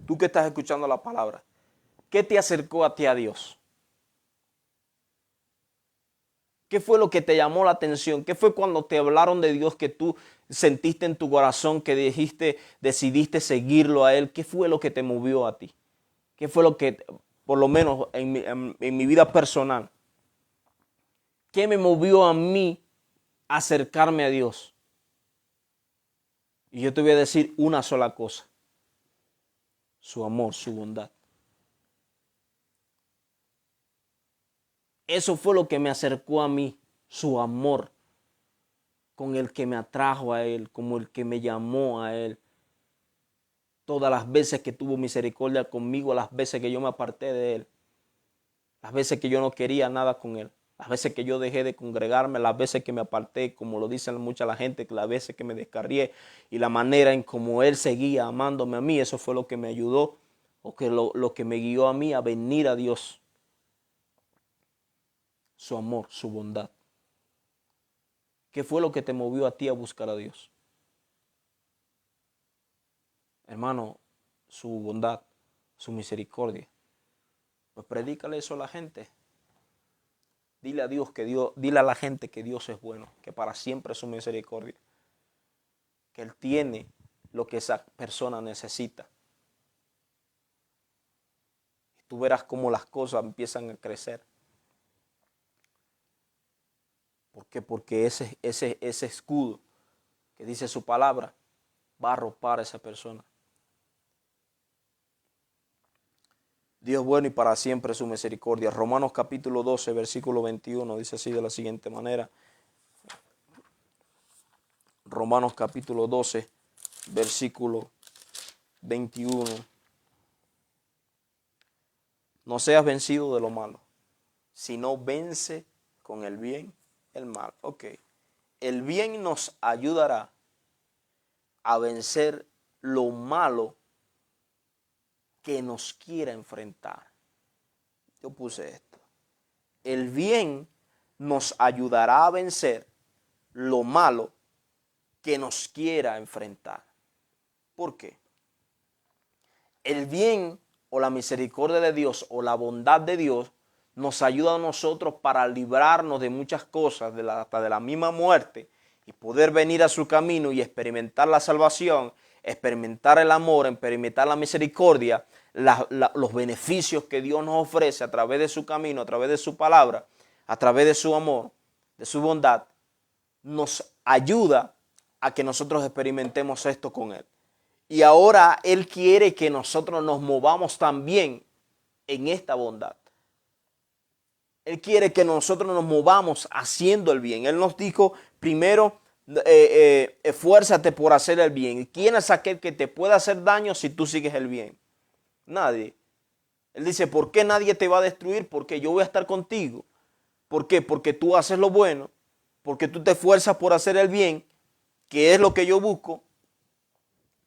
Tú que estás escuchando la palabra. ¿Qué te acercó a ti a Dios? ¿Qué fue lo que te llamó la atención? ¿Qué fue cuando te hablaron de Dios que tú sentiste en tu corazón que decidiste seguirlo a Él? ¿Qué fue lo que te movió a ti? ¿Qué fue lo que, por lo menos en mi vida personal, qué me movió a mí a acercarme a Dios? Y yo te voy a decir una sola cosa: su amor, su bondad. Eso fue lo que me acercó a mí, su amor, con el que me atrajo a Él, como el que me llamó a Él. Todas las veces que tuvo misericordia conmigo, las veces que yo me aparté de Él, las veces que yo no quería nada con Él, las veces que yo dejé de congregarme, las veces que me aparté, como lo dicen mucha la gente, las veces que me descarrié y la manera en como Él seguía amándome a mí, eso fue lo que me ayudó o que lo que me guió a mí a venir a Dios. Su amor, su bondad. ¿Qué fue lo que te movió a ti a buscar a Dios? Hermano, su bondad, su misericordia. Pues predícale eso a la gente. Dile a Dios que dile a la gente que Dios es bueno, que para siempre es su misericordia, que Él tiene lo que esa persona necesita. Y tú verás cómo las cosas empiezan a crecer. ¿Por qué? Porque ese escudo que dice su palabra va a arropar a esa persona. Dios es bueno y para siempre su misericordia. Romanos capítulo 12, versículo 21, dice así de la siguiente manera. Romanos capítulo 12, versículo 21. No seas vencido de lo malo, sino vence con el bien el mal. Ok. El bien nos ayudará a vencer lo malo que nos quiera enfrentar. Yo puse esto. El bien nos ayudará a vencer lo malo que nos quiera enfrentar. ¿Por qué? El bien o la misericordia de Dios o la bondad de Dios nos ayuda a nosotros para librarnos de muchas cosas, hasta de la misma muerte, y poder venir a su camino y experimentar la salvación, experimentar el amor, experimentar la misericordia, los beneficios que Dios nos ofrece a través de su camino, a través de su palabra, a través de su amor, de su bondad, nos ayuda a que nosotros experimentemos esto con Él. Y ahora Él quiere que nosotros nos movamos también en esta bondad. Él quiere que nosotros nos movamos haciendo el bien. Él nos dijo primero, esfuérzate por hacer el bien. ¿Quién es aquel que te puede hacer daño si tú sigues el bien? Nadie. Él dice, ¿por qué nadie te va a destruir? Porque yo voy a estar contigo. ¿Por qué? Porque tú haces lo bueno, porque tú te esfuerzas por hacer el bien, que es lo que yo busco,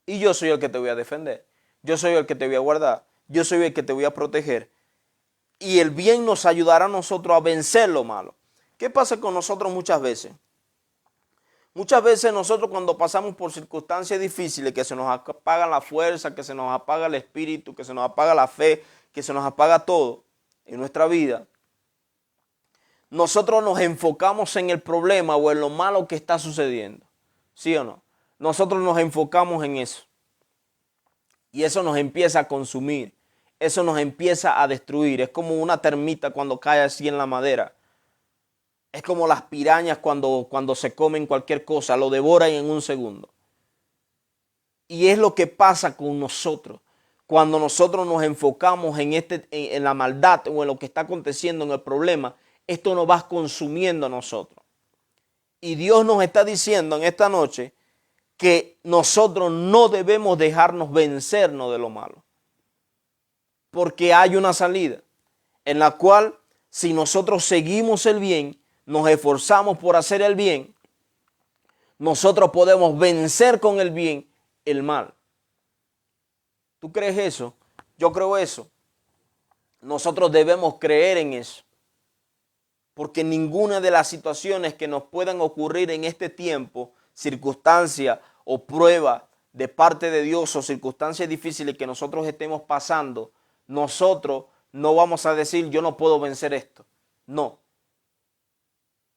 y yo soy el que te voy a defender. Yo soy el que te voy a guardar. Yo soy el que te voy a proteger. Y el bien nos ayudará a nosotros a vencer lo malo. ¿Qué pasa con nosotros muchas veces? Muchas veces nosotros cuando pasamos por circunstancias difíciles, que se nos apaga la fuerza, que se nos apaga el espíritu, que se nos apaga la fe, que se nos apaga todo en nuestra vida, nosotros nos enfocamos en el problema o en lo malo que está sucediendo. ¿Sí o no? Nosotros nos enfocamos en eso. Y eso nos empieza a consumir. Eso nos empieza a destruir. Es como una termita cuando cae así en la madera. Es como las pirañas cuando se comen cualquier cosa. Lo devoran en un segundo. Y es lo que pasa con nosotros. Cuando nosotros nos enfocamos en la maldad o en lo que está aconteciendo en el problema, esto nos va consumiendo a nosotros. Y Dios nos está diciendo en esta noche que nosotros no debemos dejarnos vencernos de lo malo. Porque hay una salida en la cual si nosotros seguimos el bien, nos esforzamos por hacer el bien, nosotros podemos vencer con el bien el mal. ¿Tú crees eso? Yo creo eso. Nosotros debemos creer en eso. Porque ninguna de las situaciones que nos puedan ocurrir en este tiempo, circunstancia o prueba de parte de Dios o circunstancias difíciles que nosotros estemos pasando, nosotros no vamos a decir yo no puedo vencer esto. No.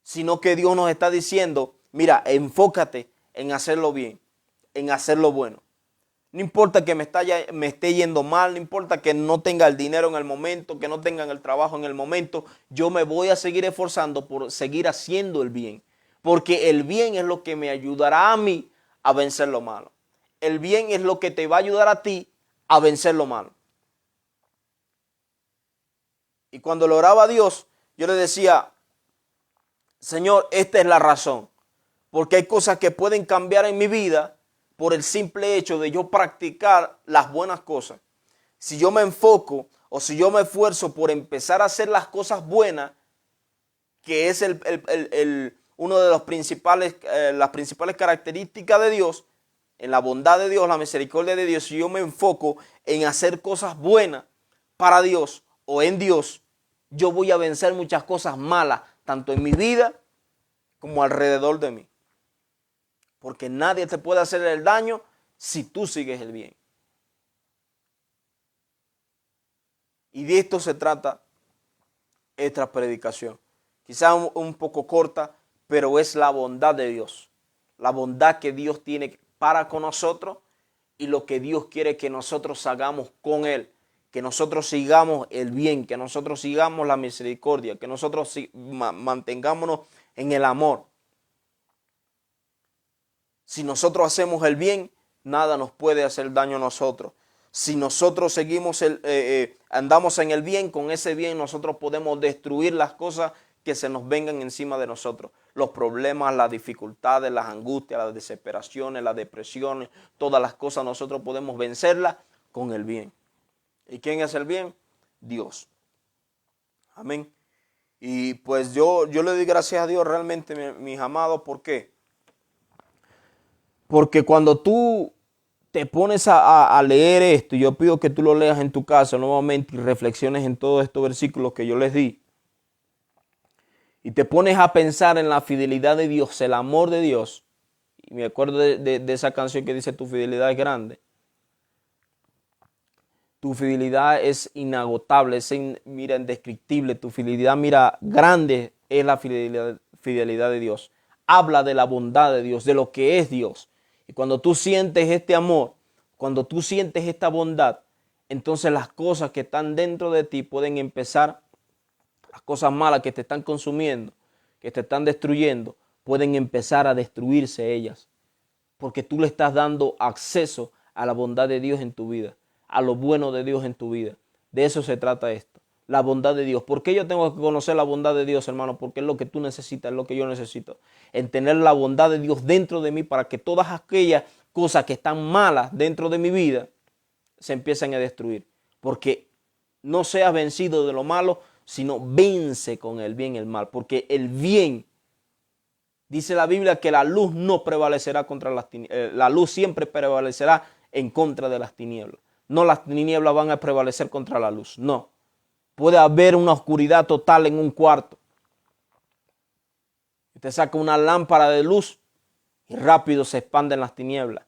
Sino que Dios nos está diciendo, mira, enfócate en hacerlo bien, en hacerlo bueno. No importa que me esté yendo mal, no importa que no tenga el dinero en el momento, que no tenga el trabajo en el momento, yo me voy a seguir esforzando por seguir haciendo el bien. Porque el bien es lo que me ayudará a mí a vencer lo malo. El bien es lo que te va a ayudar a ti a vencer lo malo. Y cuando lo oraba a Dios, yo le decía, Señor, esta es la razón. Porque hay cosas que pueden cambiar en mi vida por el simple hecho de yo practicar las buenas cosas. Si yo me enfoco o si yo me esfuerzo por empezar a hacer las cosas buenas, que es uno de los las principales características de Dios, en la bondad de Dios, la misericordia de Dios, si yo me enfoco en hacer cosas buenas para Dios o en Dios, yo voy a vencer muchas cosas malas, tanto en mi vida como alrededor de mí. Porque nadie te puede hacer el daño si tú sigues el bien. Y de esto se trata esta predicación. Quizá un poco corta, pero es la bondad de Dios. La bondad que Dios tiene para con nosotros y lo que Dios quiere que nosotros hagamos con Él. Que nosotros sigamos el bien, que nosotros sigamos la misericordia, que nosotros mantengámonos en el amor. Si nosotros hacemos el bien, nada nos puede hacer daño a nosotros. Si nosotros seguimos andamos en el bien, con ese bien nosotros podemos destruir las cosas que se nos vengan encima de nosotros. Los problemas, las dificultades, las angustias, las desesperaciones, las depresiones, todas las cosas nosotros podemos vencerlas con el bien. ¿Y quién es el bien? Dios. Amén. Y pues yo le doy gracias a Dios realmente, mis amados. ¿Por qué? Porque cuando tú te pones a leer esto, yo pido que tú lo leas en tu casa nuevamente y reflexiones en todos estos versículos que yo les di, y te pones a pensar en la fidelidad de Dios, el amor de Dios, y me acuerdo de esa canción que dice, tu fidelidad es grande. Tu fidelidad es inagotable, es mira, indescriptible. Tu fidelidad, mira, grande es la fidelidad de Dios. Habla de la bondad de Dios, de lo que es Dios. Y cuando tú sientes este amor, cuando tú sientes esta bondad, entonces las cosas que están dentro de ti pueden empezar, las cosas malas que te están consumiendo, que te están destruyendo, pueden empezar a destruirse ellas. Porque tú le estás dando acceso a la bondad de Dios en tu vida, a lo bueno de Dios en tu vida. De eso se trata esto, la bondad de Dios. ¿Por qué yo tengo que conocer la bondad de Dios, hermano? Porque es lo que tú necesitas, es lo que yo necesito. En tener la bondad de Dios dentro de mí para que todas aquellas cosas que están malas dentro de mi vida se empiecen a destruir. Porque no seas vencido de lo malo, sino vence con el bien el mal. Porque el bien, dice la Biblia, que la luz no prevalecerá contra las tinieblas. La luz siempre prevalecerá en contra de las tinieblas. No, las tinieblas van a prevalecer contra la luz. No. Puede haber una oscuridad total en un cuarto. Usted saca una lámpara de luz y rápido se expanden las tinieblas.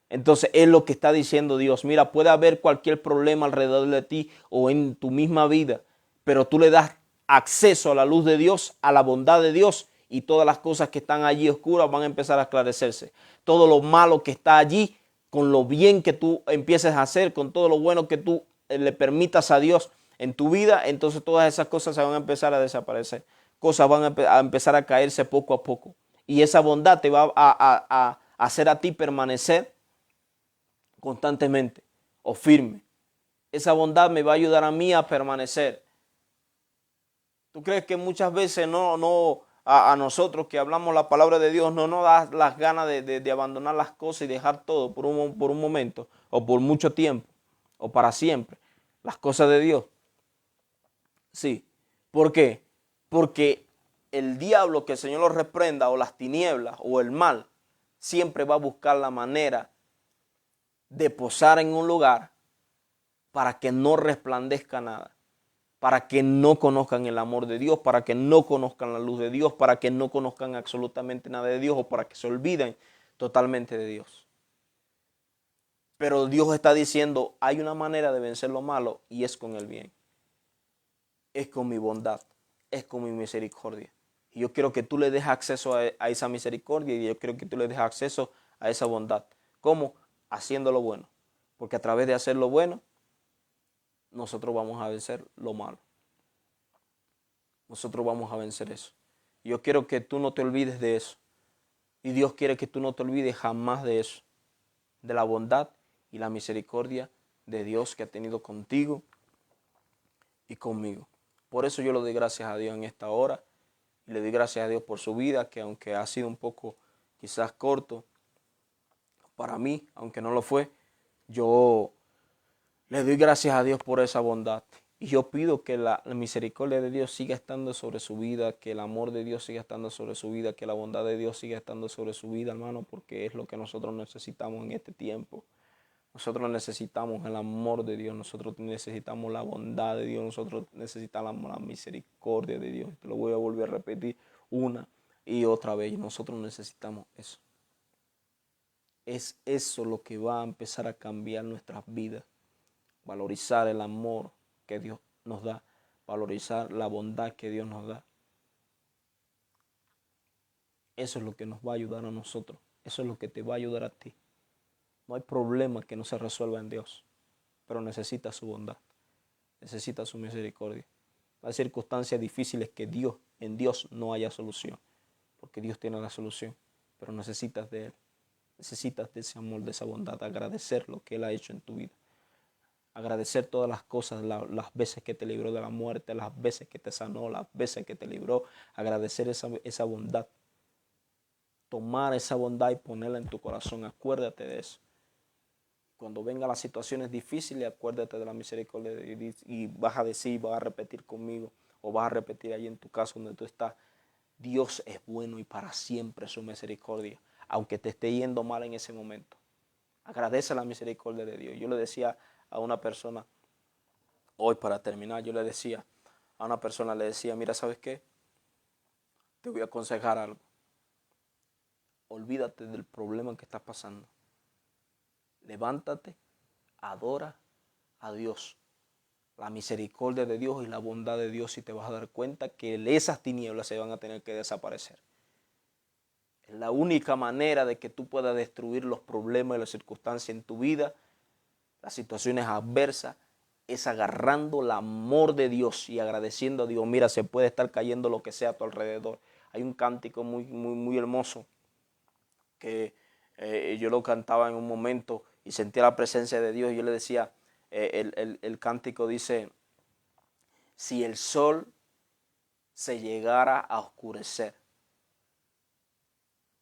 Entonces es lo que está diciendo Dios. Mira, puede haber cualquier problema alrededor de ti o en tu misma vida, pero tú le das acceso a la luz de Dios, a la bondad de Dios, y todas las cosas que están allí oscuras van a empezar a esclarecerse. Todo lo malo que está allí, con lo bien que tú empieces a hacer, con todo lo bueno que tú le permitas a Dios en tu vida, entonces todas esas cosas se van a empezar a desaparecer. Cosas van a empezar a caerse poco a poco. Y esa bondad te va a hacer a ti permanecer constantemente o firme. Esa bondad me va a ayudar a mí a permanecer. ¿Tú crees que muchas veces a nosotros que hablamos la palabra de Dios no nos da las ganas de abandonar las cosas y dejar todo por un momento o por mucho tiempo o para siempre? Las cosas de Dios. Sí. ¿Por qué? Porque el diablo, que el Señor lo reprenda, o las tinieblas o el mal, siempre va a buscar la manera de posar en un lugar para que no resplandezca nada, para que no conozcan el amor de Dios, para que no conozcan la luz de Dios, para que no conozcan absolutamente nada de Dios o para que se olviden totalmente de Dios. Pero Dios está diciendo, hay una manera de vencer lo malo y es con el bien. Es con mi bondad, es con mi misericordia. Y yo quiero que tú le des acceso a esa misericordia y yo quiero que tú le des acceso a esa bondad. ¿Cómo? Haciendo lo bueno. Porque a través de hacer lo bueno, nosotros vamos a vencer lo malo. Nosotros vamos a vencer eso. Y yo quiero que tú no te olvides de eso. Y Dios quiere que tú no te olvides jamás de eso. De la bondad y la misericordia de Dios que ha tenido contigo y conmigo. Por eso yo le doy gracias a Dios en esta hora. Y le doy gracias a Dios por su vida, que aunque ha sido un poco quizás corto para mí, aunque no lo fue, yo le doy gracias a Dios por esa bondad. Y yo pido que la misericordia de Dios siga estando sobre su vida, que el amor de Dios siga estando sobre su vida, que la bondad de Dios siga estando sobre su vida, hermano, porque es lo que nosotros necesitamos en este tiempo. Nosotros necesitamos el amor de Dios, nosotros necesitamos la bondad de Dios, nosotros necesitamos la misericordia de Dios. Te lo voy a volver a repetir una y otra vez. Nosotros necesitamos eso. Es eso lo que va a empezar a cambiar nuestras vidas. Valorizar el amor que Dios nos da, valorizar la bondad que Dios nos da. Eso es lo que nos va a ayudar a nosotros. Eso es lo que te va a ayudar a ti. No hay problema que no se resuelva en Dios, pero necesita su bondad, necesita su misericordia. Hay circunstancias difíciles que en Dios no haya solución, porque Dios tiene la solución, pero necesitas de Él, necesitas de ese amor, de esa bondad, agradecer lo que Él ha hecho en tu vida. Agradecer todas las cosas, las veces que te libró de la muerte, las veces que te sanó, las veces que te libró. Agradecer esa bondad. Tomar esa bondad y ponerla en tu corazón. Acuérdate de eso. Cuando vengan las situaciones difíciles, acuérdate de la misericordia de Dios y vas a decir, vas a repetir conmigo o vas a repetir ahí en tu casa donde tú estás. Dios es bueno y para siempre su misericordia, aunque te esté yendo mal en ese momento. Agradece la misericordia de Dios. Yo le decía a una persona, hoy para terminar, yo le decía a una persona, le decía, mira, ¿sabes qué? Te voy a aconsejar algo. Olvídate del problema que estás pasando. Levántate, adora a Dios, la misericordia de Dios y la bondad de Dios, y te vas a dar cuenta que esas tinieblas se van a tener que desaparecer. Es la única manera de que tú puedas destruir los problemas y las circunstancias en tu vida, las situaciones adversas, es agarrando el amor de Dios y agradeciendo a Dios. Mira, se puede estar cayendo lo que sea a tu alrededor. Hay un cántico muy hermoso que yo lo cantaba en un momento y sentía la presencia de Dios y yo le decía, el cántico dice, si el sol se llegara a oscurecer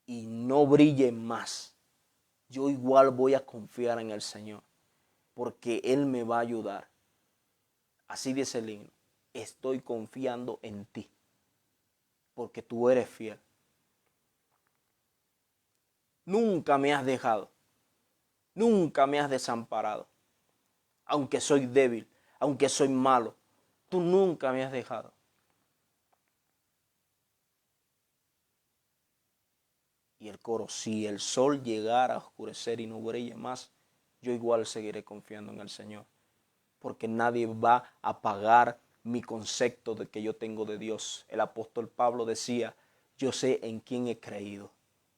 y no brille más, yo igual voy a confiar en el Señor, porque Él me va a ayudar. Así dice el himno, estoy confiando en ti, porque tú eres fiel. Nunca me has dejado, nunca me has desamparado, aunque soy débil, aunque soy malo, tú nunca me has dejado. Y el coro, si el sol llegara a oscurecer y no brille más, yo igual seguiré confiando en el Señor, porque nadie va a pagar mi concepto de que yo tengo de Dios. El apóstol Pablo decía, yo sé en quién he creído.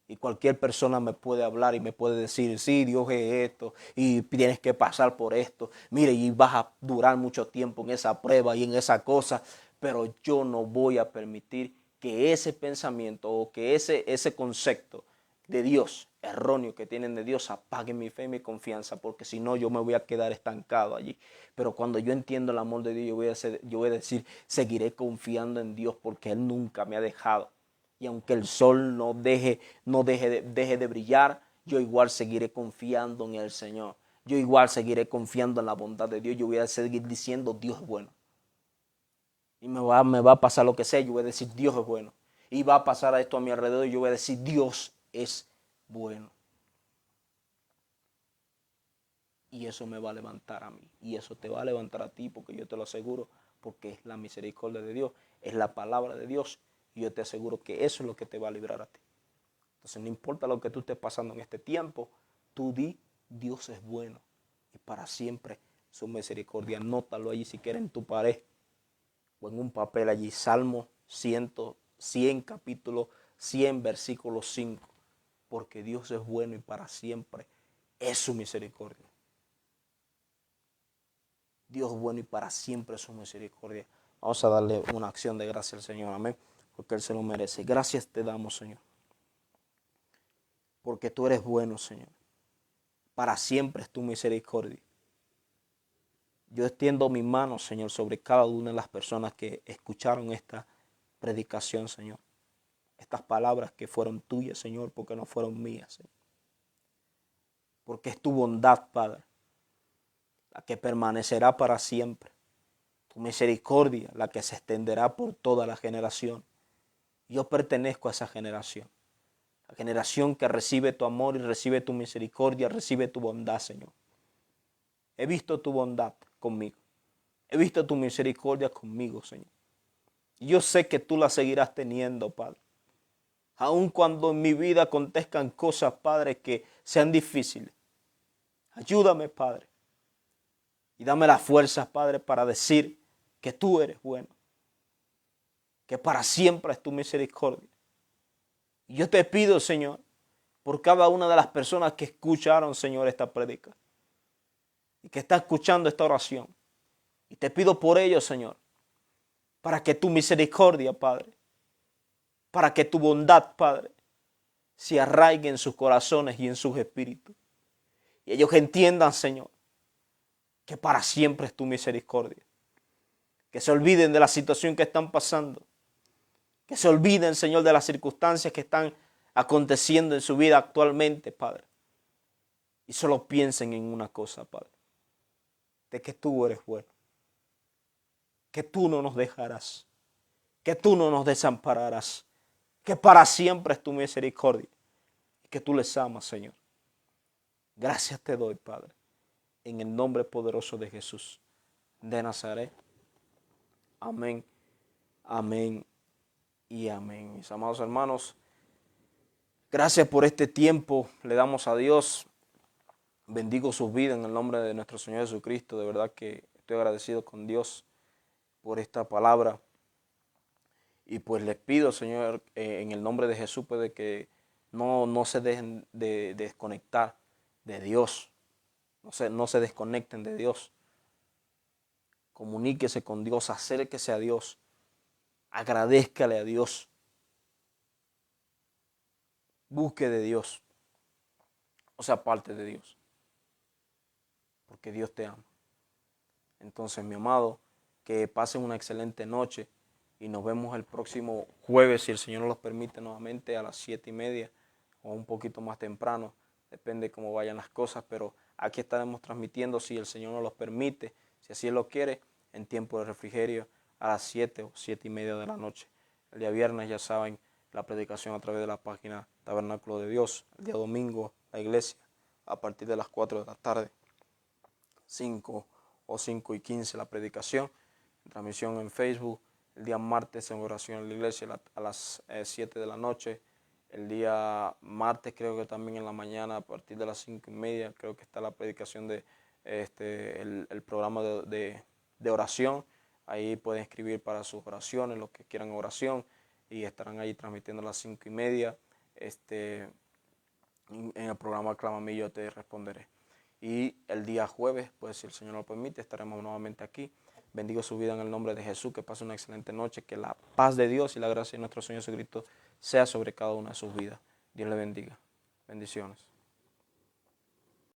Y cualquier persona me puede hablar y me puede decir, sí, Dios es esto y tienes que pasar por esto. Mire, y vas a durar mucho tiempo en esa prueba y en esa cosa, pero yo no voy a permitir que ese pensamiento o que ese concepto de Dios, erróneo que tienen de Dios, apague mi fe y mi confianza, porque si no yo me voy a quedar estancado allí. Pero cuando yo entiendo el amor de Dios, yo voy a decir, seguiré confiando en Dios porque Él nunca me ha dejado. Y aunque el sol deje de brillar, yo igual seguiré confiando en el Señor. Yo igual seguiré confiando en la bondad de Dios. Yo voy a seguir diciendo, Dios es bueno. Y me va a pasar lo que sea, yo voy a decir, Dios es bueno. Y va a pasar esto a mi alrededor y yo voy a decir, Dios es bueno. Y eso me va a levantar a mí. Y eso te va a levantar a ti, porque yo te lo aseguro, porque es la misericordia de Dios, es la palabra de Dios. Y yo te aseguro que eso es lo que te va a librar a ti. Entonces no importa lo que tú estés pasando en este tiempo, tú di, Dios es bueno. Y para siempre su misericordia. Anótalo allí si quieres en tu pared o en un papel allí. Salmo 100 capítulo 100 versículo 5. Porque Dios es bueno y para siempre es su misericordia. Dios es bueno y para siempre es su misericordia. Vamos a darle una acción de gracia al Señor, amén, porque Él se lo merece. Gracias te damos, Señor, porque tú eres bueno, Señor. Para siempre es tu misericordia. Yo extiendo mi mano, Señor, sobre cada una de las personas que escucharon esta predicación, Señor. Estas palabras que fueron tuyas, Señor, porque no fueron mías, Señor. Porque es tu bondad, Padre, la que permanecerá para siempre. Tu misericordia, la que se extenderá por toda la generación. Yo pertenezco a esa generación. La generación que recibe tu amor y recibe tu misericordia, recibe tu bondad, Señor. He visto tu bondad conmigo. He visto tu misericordia conmigo, Señor. Y yo sé que tú la seguirás teniendo, Padre. Aun cuando en mi vida acontezcan cosas, Padre, que sean difíciles. Ayúdame, Padre. Y dame las fuerzas, Padre, para decir que tú eres bueno. Que para siempre es tu misericordia. Y yo te pido, Señor, por cada una de las personas que escucharon, Señor, esta prédica. Y que está escuchando esta oración. Y te pido por ellos, Señor, para que tu misericordia, Padre, para que tu bondad, Padre, se arraigue en sus corazones y en sus espíritus. Y ellos entiendan, Señor, que para siempre es tu misericordia. Que se olviden de la situación que están pasando. Que se olviden, Señor, de las circunstancias que están aconteciendo en su vida actualmente, Padre. Y solo piensen en una cosa, Padre. De que tú eres bueno. Que tú no nos dejarás. Que tú no nos desampararás. Que para siempre es tu misericordia. Y que tú les amas, Señor. Gracias te doy, Padre. En el nombre poderoso de Jesús de Nazaret. Amén, amén y amén. Mis amados hermanos, gracias por este tiempo. Le damos a Dios. Bendigo sus vidas en el nombre de nuestro Señor Jesucristo. De verdad que estoy agradecido con Dios por esta palabra. Y pues les pido, Señor, en el nombre de Jesús, pues, de que no se dejen de desconectar de Dios. No se desconecten de Dios. Comuníquese con Dios, acérquese a Dios. Agradézcale a Dios. Busque de Dios. O sea, parte de Dios. Porque Dios te ama. Entonces, mi amado, que pasen una excelente noche y nos vemos el próximo jueves, si el Señor nos lo permite, nuevamente a las 7:30 o un poquito más temprano. Depende cómo vayan las cosas, pero aquí estaremos transmitiendo, si el Señor nos lo permite, si así Él lo quiere, en tiempo de refrigerio a las 7 o 7:30 de la noche. El día viernes, ya saben, la predicación a través de la página Tabernáculo de Dios. El día domingo, la iglesia, a partir de las 4 de la tarde, 5 o 5:15 la predicación, transmisión en Facebook. El día martes en oración en la iglesia a las 7 de la noche. El día martes creo que también en la mañana a partir de las 5:30 creo que está la predicación de el programa de oración. Ahí pueden escribir para sus oraciones, los que quieran oración, y estarán ahí transmitiendo a las 5:30. En el programa Clámame y yo te responderé. Y el día jueves, pues si el Señor lo permite, estaremos nuevamente aquí. Bendigo su vida en el nombre de Jesús, que pase una excelente noche, que la paz de Dios y la gracia de nuestro Señor Jesucristo sea sobre cada una de sus vidas. Dios le bendiga. Bendiciones.